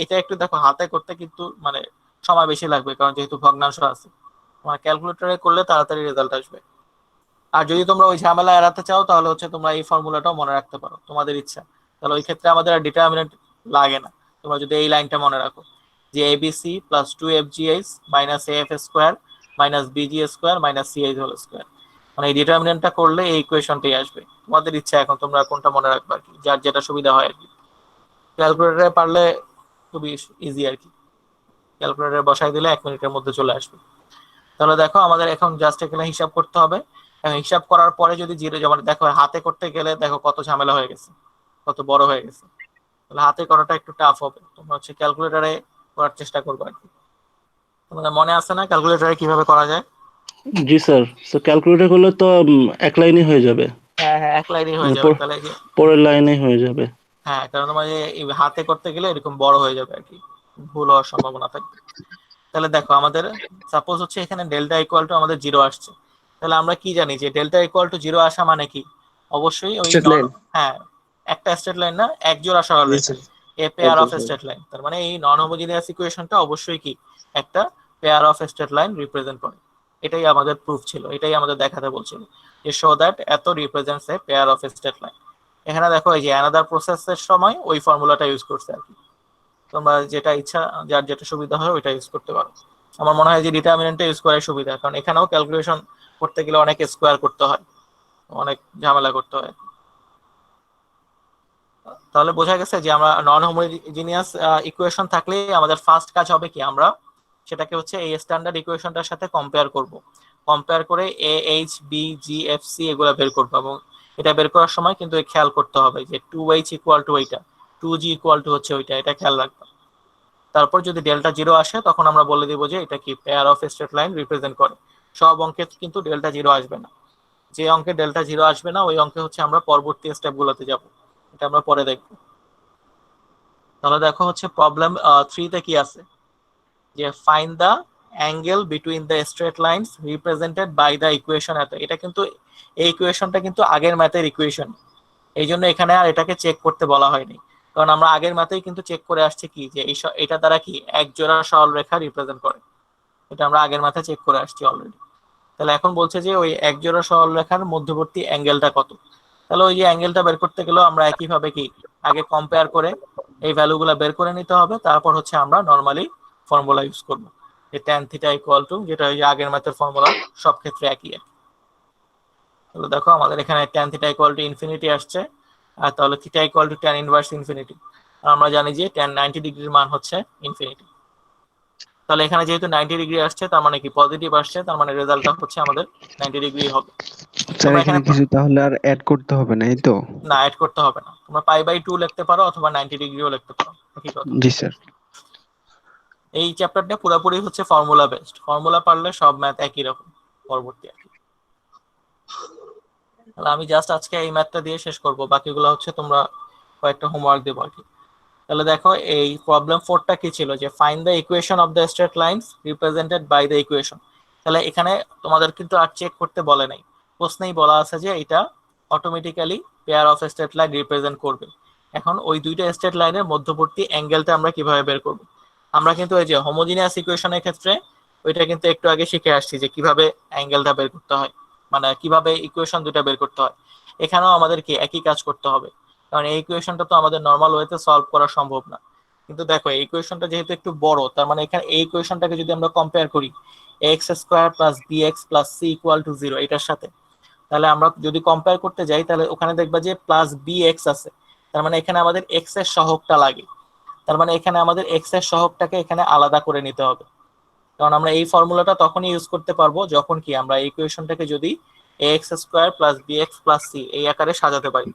[SPEAKER 1] এটা একটু দেখো, হাতে করতে কিন্তু মানে সময় বেশি লাগবে, কারণ যেহেতু ভগ্নাংশ আছে, তোমার ক্যালকুলেটরে করলে তাড়াতাড়ি রেজাল্ট আসবে। আর যদি তোমরা ওই ঝামেলা এড়াতে চাও তাহলে হচ্ছে তোমরা এই ফর্মুলাটাও মনে রাখতে পারো, তোমাদের ইচ্ছা। তাহলে ওই ক্ষেত্রে আমাদের আর ডিটারমিনেন্ট লাগে না, তোমরা যদি এই লাইনটা মনে রাখো যে ABC plus 2FGH minus AF square minus BG square minus CH whole square, মানে এই ডিটারমিনেন্টটা করলে এই ইকুয়েশনটাই আসবে। তোমাদের ইচ্ছা এখন তোমরা কোনটা মনে রাখবে আর কি, যার যেটা সুবিধা হয় আর কি। ক্যালকুলেটরে পারলে খুবই ইজি আর কি, ক্যালকুলেটরে বসাই দিলে 1 মিনিটের মধ্যে চলে আসবে। তাহলে দেখো আমাদের এখন জাস্ট এখানে হিসাব করতে হবে, এবং হিসাব করার পরে যদি জিরো, যেমন দেখো হাতে করতে গেলে দেখো কত ঝামেলা হয়ে গেছে, কত বড় হয়ে গেছে। তাহলে হাতে করাটা একটু টাফ হবে, তোমরা হচ্ছে ক্যালকুলেটরে করার চেষ্টা করবে আর কি। তোমাদের মনে আছে না ক্যালকুলেটরে কিভাবে করা যায়?
[SPEAKER 2] জি স্যার, তো ক্যালকুলেটর করলে তো এক লাইনই হয়ে যাবে,
[SPEAKER 1] হ্যাঁ হ্যাঁ, এক লাইনই হয়ে
[SPEAKER 2] মানে
[SPEAKER 1] যাবে। তাহলে এই যে
[SPEAKER 2] পরের লাইনে হয়ে যাবে।
[SPEAKER 1] হ্যাঁ, কারণ তোমার এই হাতে করতে গেলে এরকম বড় হয়ে যাবে আর কি, ভুল হওয়ার সম্ভাবনা থাকবে। তাহলে দেখো আমাদের সাপোজ হচ্ছে এখানে ডেল্টা ইকুয়াল টু আমাদের 0 আসছে, তাহলে আমরা কি জানি যে ডেল্টা ইকুয়াল টু 0 আসা মানে কি? অবশ্যই ওই
[SPEAKER 3] Straight line?
[SPEAKER 1] হ্যাঁ, একটা স্ট্রেট লাইন না, এক জোড়া সরল
[SPEAKER 3] জি
[SPEAKER 1] রেখা,
[SPEAKER 3] sir.
[SPEAKER 1] A pair
[SPEAKER 3] okay
[SPEAKER 1] of
[SPEAKER 3] sir.
[SPEAKER 1] Straight line. তার মানে এই নন হোমোজিনিয়াস ইকুয়েশনটা অবশ্যই কি একটা pair of straight line represent করে। এটাই আমাদের প্রুফ ছিল, এটাই আমাদের দেখাতে বলছিল যে শো দ্যাট এত represents a pair of straight line. এখানে দেখো এই যে অ্যানাদার প্রসেসের সময় ওই ফর্মুলাটা ইউজ করছে আর কি, তোমরা যেটা ইচ্ছা যার যেটা সুবিধা হয় ওইটা ইউজ করতে পারো। আমার মনে হয় যে ডিটারমিনেন্টটা ইউজ করাই সুবিধা, কারণ এখানেও ক্যালকুলেশন করতে গেলে অনেক স্কোয়ার করতে হয়, অনেক ঝামেলা করতে হয়। তাহলে বোঝা গেছে যে আমরা নন হোমোজিনিয়াস ইকুয়েশন থাকলে আমাদের ফার্স্ট কাজ হবে কি, আমরা সেটাকে হচ্ছে এই স্ট্যান্ডার্ড ইকুয়েশনটার সাথে কম্পেয়ার করব, কম্পেয়ার করে AH BG FC এগুলো বের করবো। এবং এটা বের করার সময় কিন্তু খেয়াল করতে হবে যে 2H ইকুয়াল টু ওইটা, 2G ইকুয়াল টু হচ্ছে ওইটা, এটা খেয়াল রাখবে। তারপর যদি ডেল্টা 0 আসে তখন আমরা বলে দিব যে এটা কি pair of straight line represent করে। সব অঙ্কে কিন্তু ডেল্টা 0 আসবে না, যে অঙ্কে ডেল্টা 0 আসবে না ওই অঙ্কে হচ্ছে আমরা পরবর্তী স্টেপগুলোতে যাব, এটা আমরা পরে দেখব। তাহলে দেখো হচ্ছে প্রবলেম 3 কি আছে, যে find the angle between the straight lines represented by the equation এত। এটা কিন্তু এই ইকুয়েশনটা কিন্তু আগের ম্যাথের ইকুয়েশন, এই জন্য এখানে আর এটাকে চেক করতে বলা হয়নি, কারণ আমরা আগের ম্যাথেই কিন্তু চেক করে আসছি কি যে এটা দ্বারা কি এক জোড়া সরল রেখা রিপ্রেজেন্ট করে, এটা আমরা আগের ম্যাথে চেক করে আসছি অলরেডি। তাহলে এখন বলছে যে ওই এক জোড়া সরল রেখার মধ্যবর্তী অ্যাঙ্গেলটা কত। তাহলে ওই যে অ্যাঙ্গেলটা বের করতে গেলেও আমরা একইভাবে কি আগে কম্পেয়ার করে এই ভ্যালুগুলো বের করে নিতে হবে, তারপর হচ্ছে আমরা নর্মালি ফর্মুলা ইউজ করব, যে tan থিটা ইকুয়াল টু, যেটা ওই যে আগের ম্যাথের ফর্মুলা, সব ক্ষেত্রে একই। তাহলে দেখো আমাদের এখানে tan theta equal to infinity আসছে, আর তাহলে theta equal to tan inverse infinity, আর আমরা জানি যে tan 90 ডিগ্রির মান হচ্ছে ইনফিনিটি। তাহলে এখানে যেহেতু 90 ডিগ্রি আসছে তার মানে কি পজিটিভ আসছে, তার মানে রেজাল্টটা হচ্ছে আমাদের 90 ডিগ্রি হবে।
[SPEAKER 6] স্যার
[SPEAKER 1] তোমরা
[SPEAKER 6] এখানে
[SPEAKER 1] এখানে
[SPEAKER 6] কিছু তাহলে আর অ্যাড করতে হবে না, এই তো?
[SPEAKER 1] না, অ্যাড করতে হবে না, তোমরা π/2 লিখতে পারো অথবা 90 ডিগ্রিও লিখতে পারো, একই কথা।
[SPEAKER 6] জি স্যার।
[SPEAKER 1] এই চ্যাপ্টারটা পুরোপুরি হচ্ছে ফর্মুলা বেসড, ফর্মুলা পারলে সব ম্যাথ একই রকম পরবর্তী আর কি। তাহলে আমি জাস্ট আজকে এই ম্যাথটা দিয়ে শেষ করব, বাকিগুলো হচ্ছে তোমরা কয়েকটা হোমওয়ার্ক দেবো আর কি। তাহলে দেখো এই প্রবলেম 4টা কি ছিল, যে find the equation of the straight lines represented by the equation. তাহলে এখানে তোমাদের কিন্তু আর চেক করতে বলে নাই, প্রশ্নেই বলা আছে যে এটা automatically pair of straight line represent করবে। এখন ওই দুইটা স্ট্রেট লাইনের মধ্যবর্তী অ্যাঙ্গেলটা আমরা কিভাবে বের করব? আমরা কিন্তু এই যে হোমোজিনিয়াস ইকুয়েশনের ক্ষেত্রে ওইটা কিন্তু একটু আগে শিখে আসছি যে কিভাবে অ্যাঙ্গেলটা বের করতে হয়, মানে কিভাবে ইকুয়েশন দুটা বের করতে হয়। এখানেও আমাদের কি একই কাজ করতে হবে, কারণ এই ইকুয়েশনটা তো আমাদের নর্মাল ওয়েতে সলভ করা সম্ভব না। কিন্তু দেখো এই ইকুয়েশনটা যেহেতু একটু বড়, তার মানে এখানে এই ইকুয়েশনটাকে যদি আমরা কম্পেয়ার করি X square plus B X plus C equal to 0 এটার সাথে, তাহলে আমরা যদি কম্পেয়ার করতে যাই তাহলে ওখানে দেখবা যে প্লাস বি এক্স আছে, তার মানে এখানে আমাদের এক্স এর সহগটা লাগে। তার মানে এখানে আমাদের এক্স এর সহগটাকে এখানে আলাদা করে নিতে হবে, কারণ আমরা এই ফর্মুলাটা তখনই ইউজ করতে পারবো যখন কি আমরা এই ইকুয়েশনটাকে যদি X square plus B X plus C এই আকারে সাজাতে পারি।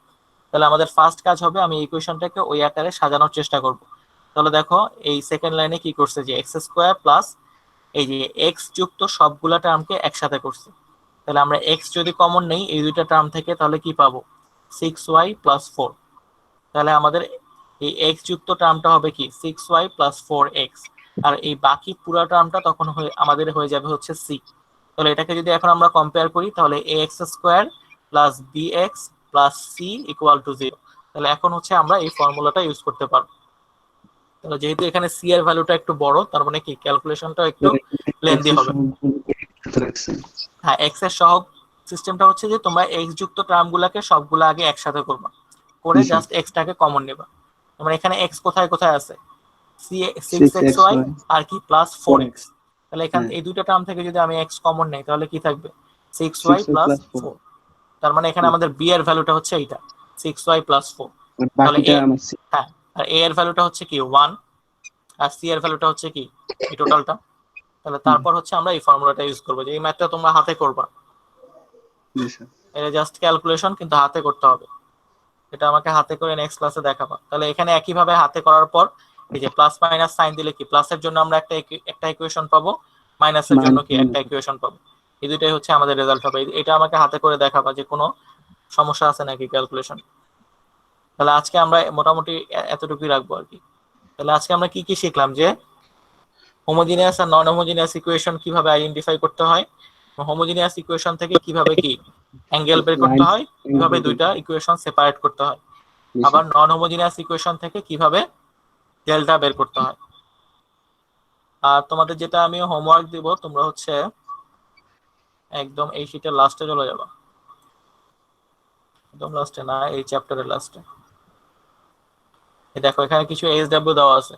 [SPEAKER 1] তাহলে আমাদের ফার্স্ট কাজ হবে আমি ইকুয়েশনটাকে ওই আকারে সাজানোর চেষ্টা করব। তাহলে দেখো এই সেকেন্ড লাইনে কি করছে, যে এক্স স্কোয়ার প্লাস এই যে এক্স যুক্ত সবগুলা টার্মকে একসাথে করছে। তাহলে আমরা এক্স যদি কমন নেই এই দুইটা টার্ম থেকে, তাহলে কি পাবো 6y প্লাস 4। তাহলে আমাদের এই এক্স যুক্ত টার্মটা হবে কি 6y প্লাস 4x, আর এই বাকি পুরো টার্মটা তখন আমাদের হয়ে যাবে হচ্ছে c। তাহলে এটাকে যদি এখন আমরা কম্পেয়ার করি তাহলে ax square plus bx plus c equal to 0। তাহলে এখন হচ্ছে আমরা এই ফর্মুলাটা ইউজ করতে পারবো। তাহলে যেহেতু এখানে c এর ভ্যালুটা একটু বড়, তার মানে কি ক্যালকুলেশনটা একটু লেন্দি হবে। হ্যাঁ, এক্স এর সহগ সিস্টেমটা হচ্ছে যে তোমরা এক্স যুক্ত টার্মগুলোকে সবগুলো আগে একসাথে করবা, করে জাস্ট এক্সটাকে কমন নেবা। মানে এখানে এক্স কোথায় কোথায় আছে, 6xy আর কি প্লাস 4x। তাহলে এখানে এই দুইটা টার্ম থেকে যদি আমি এক্স কমন নেই তাহলে কি থাকবে 6y প্লাস 4। তার মানে এখানে আমাদের বি এর ভ্যালুটা হচ্ছে এইটা 6y প্লাস 4। তাহলে হ্যাঁ, আর এ এর ভ্যালুটা হচ্ছে কি 1, আর সি এর ভ্যালুটা হচ্ছে কি এই টোটালটা। তাহলে তারপর হচ্ছে আমরা এই ফর্মুলাটা ইউজ করবো, যে এই ম্যাথটা তোমরা হাতে করবা, এটা জাস্ট ক্যালকুলেশন কিন্তু হাতে করতে হবে। এটা আমাকে হাতে করে নেক্সট ক্লাসে দেখাবা। তাহলে এখানে একই ভাবে হাতে করার পর এই যে প্লাস মাইনাস সাইন দিলে কি প্লাসের জন্য আমরা একটা ইকুয়েশন পাবো, মাইনাসের জন্য কি একটা ইকুয়েশন পাবো। এই দুইটাই হচ্ছে আমাদের রেজাল্ট হবে। এটা আমাকে হাতে করে দেখাবা যে কোনো সমস্যা আছে নাকি ক্যালকুলেশন। তাহলে আজকে আমরা মোটামুটি এতটুকুই রাখবো আর কি। তাহলে আজকে আমরা কি কি শিখলাম, যে হোমোজিনিয়াস আর নন হোমোজিনিয়াস ইকুয়েশন কিভাবে আইডেন্টিফাই করতে হয়, হোমোজিনিয়াস ইকুয়েশন থেকে কিভাবে কি অ্যাঙ্গেল বের করতে হয়, কিভাবে দুইটা ইকুয়েশন সেপারেট করতে হয়, আবার নন হোমোজিনিয়াস ইকুয়েশন থেকে কিভাবে ডেল্টা বের করতে হয়। আর তোমাদের যেটা আমি হোমওয়ার্ক দিব, তোমরা হচ্ছে একদম এই শীটের লাস্টে চলে যাবা, একদম লাস্টে না, এই চ্যাপ্টারের লাস্টে। দেখো এখানে কিছু এইচডব্লিউ দেওয়া আছে,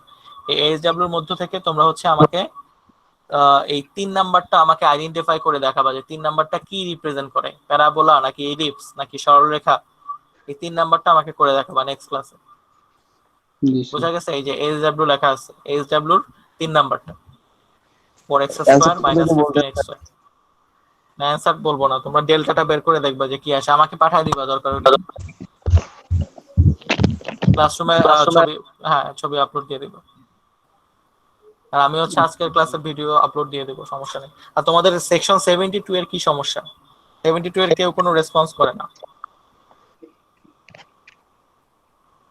[SPEAKER 1] এই এইচডব্লিউর মধ্য থেকে তোমরা হচ্ছে আমাকে এই 3 নাম্বারটা আমাকে আইডেন্টিফাই করে দেখাবা যে 3 নাম্বারটা কি রিপ্রেজেন্ট করে, প্যারাবোলা নাকি এলিপস নাকি সরলরেখা। এই 3 নাম্বারটা আমাকে করে দেখাবা নেক্সট ক্লাসে। বুঝা গেছে? এই যে এইচডব্লিউ লেখা আছে, এইচডব্লিউর 3 নাম্বারটা 4x স্কয়ার মাইনাস 15xy। না অ্যানসার বলবো না, তোমরা ডেল্টাটা বের করে দেখবা যে কি আসে, আমাকে পাঠিয়ে দিবা দরকার হলে ক্লাসরুমে ছবি, হ্যাঁ ছবি আপলোড দিয়ে দিব। আর আমি হচ্ছে আজকের ক্লাসের ভিডিও আপলোড দিয়ে দেবো, সমস্যা নেই। আর তোমাদের সেকশন 72 এর কি সমস্যা? 72 এর কেউ কোনো রেসপন্স করে না,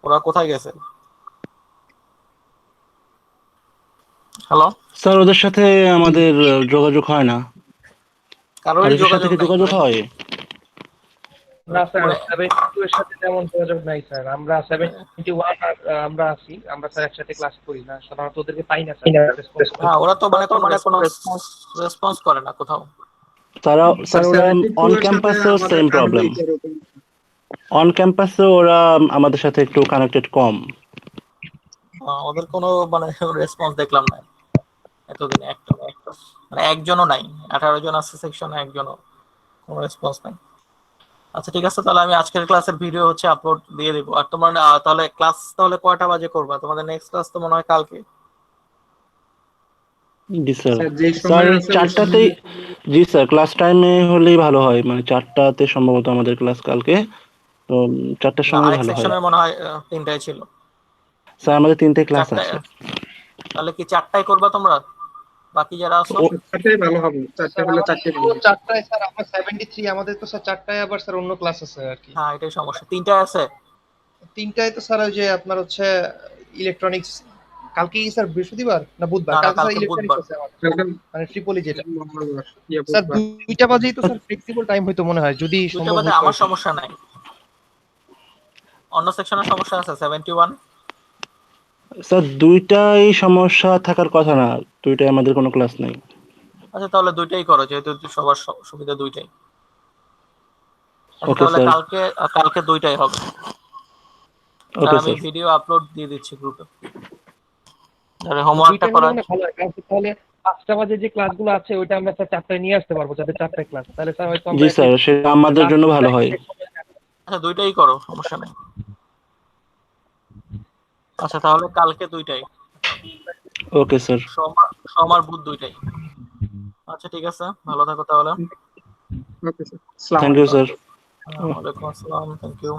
[SPEAKER 1] ওরা কোথায় গেছে? হ্যালো
[SPEAKER 2] স্যার, ওদের সাথে আমাদের যোগাযোগ হয় না।
[SPEAKER 1] কারোর
[SPEAKER 2] আরিফের সাথে কি যোগাযোগ হয়?
[SPEAKER 3] না স্যার, 72 এর সাথে তেমন যোগাযোগ নাই স্যার। আমরা 71 আর আমরা আছি, আমরা স্যার একসাথে ক্লাস করি না, সাধারণত ওদেরকে পাই না স্যার।
[SPEAKER 1] হ্যাঁ, ওরা তো মানে কোনো রেসপন্স করে না কোথাও।
[SPEAKER 2] তারা স্যার ওরা অন ক্যাম্পাসেও সেম প্রবলেম, অন ক্যাম্পাসে ওরা আমাদের সাথে একটু কানেক্টেড কম।
[SPEAKER 1] ওদের কোনো মানে রেসপন্স দেখলাম না এতদিনে, একটা মানে একজনও নাই। 18 জন আছে সেকশনে, একজনও কোনো রেসপন্স নাই। আচ্ছা ঠিক আছে, তাহলে আমি আজকের ক্লাসের ভিডিও হচ্ছে আপলোড দিয়ে দেবো। আর তোমার তাহলে ক্লাস তাহলে কয়টা বাজে করবা? তোমাদের নেক্সট ক্লাস তো মনে হয় কালকে।
[SPEAKER 2] জি স্যার, স্যার 4টাতেই, জি স্যার ক্লাস টাইমে হলেই ভালো হয়, মানে 4টাতে সম্ভবত আমাদের ক্লাস কালকে, তো 4টার সময়
[SPEAKER 1] আরেক
[SPEAKER 2] ভালো হয়।
[SPEAKER 1] সেকশনের মনে হয় 3টায় ছিল
[SPEAKER 2] স্যার আমাদের 3টে ক্লাস আছে।
[SPEAKER 1] তাহলে কি 4টায় করবা তোমরা, বাকি যারা আছো?
[SPEAKER 5] 4টায় ভালো হবে, 4টা হলে 4টায় ভালো হবে।
[SPEAKER 3] 4টায় স্যার আমরা 73, আমাদের তো স্যার 4টায় আবার স্যার অন্য ক্লাস আছে আর কি।
[SPEAKER 1] হ্যাঁ এটাই সমস্যা, 3টায় আছে।
[SPEAKER 3] 3টায় তো স্যার ওই যে আপনার হচ্ছে ইলেকট্রনিক্স কালকে কি স্যার বৃহস্পতিবার না বুধবার?
[SPEAKER 1] না,
[SPEAKER 3] কালকে স্যার
[SPEAKER 1] কালকে
[SPEAKER 3] ইলেকট্রনিক্স
[SPEAKER 1] বুধবার।
[SPEAKER 3] আছে আমার,
[SPEAKER 5] কালকে
[SPEAKER 3] মানে ট্রিপলি যেটা।
[SPEAKER 5] মঙ্গলবার,
[SPEAKER 3] স্যার
[SPEAKER 5] বুধবার।
[SPEAKER 3] 2টা বাজেই তো স্যার ফ্লেক্সিবল টাইম হয়তো মনে হয়, যদি
[SPEAKER 1] 2টা
[SPEAKER 3] সম্ভব
[SPEAKER 1] বাদে
[SPEAKER 3] হতো
[SPEAKER 1] আমার
[SPEAKER 3] আর কি।
[SPEAKER 1] সমস্যা নাই, অন্য সেকশনের সমস্যা আছে 71।
[SPEAKER 2] স্যার 2টাই সমস্যা থাকার কথা না, 2টায় আমাদের কোনো ক্লাস নেই।
[SPEAKER 1] আচ্ছা তাহলে 2টাই করো, যেহেতু সবার সুবিধা 2টাই। আচ্ছা
[SPEAKER 2] ওকে
[SPEAKER 1] তাহলে
[SPEAKER 2] স্যার।
[SPEAKER 1] কালকে 2টাই হবে। আর
[SPEAKER 2] ওকে
[SPEAKER 1] আমি
[SPEAKER 2] স্যার।
[SPEAKER 1] ভিডিও আপলোড দিয়ে দিচ্ছি গ্রুপে, তাহলে
[SPEAKER 3] 2টায়
[SPEAKER 1] হোমওয়ার্কটা
[SPEAKER 3] হলে
[SPEAKER 1] করা।
[SPEAKER 3] মানে ভালো হয়, কারণ তাহলে 5টা বাজে যে ক্লাসগুলো আছে ওইটা আমরা স্যার 4টায় নিয়ে আসতে পারবো, যাতে 4টায় ক্লাস, তাহলে স্যার হয়তো আমরা
[SPEAKER 2] জি স্যার, সেটা আমাদের জন্য ভালো হয়।
[SPEAKER 1] আচ্ছা 2টাই করো, সমস্যা নেই। আচ্ছা তাহলে কালকে 2টাই,
[SPEAKER 2] ওকে স্যার।
[SPEAKER 1] সোমবার বুধ 2টাই। আচ্ছা ঠিক আছে, ভালো থাকো তাহলে।
[SPEAKER 5] ওকে স্যার, আসসালামু
[SPEAKER 2] থ্যাংক ইউ
[SPEAKER 5] আলাইকুম।
[SPEAKER 2] স্যার।
[SPEAKER 1] ওয়ালাইকুম আসসালাম, থ্যাংক ইউ।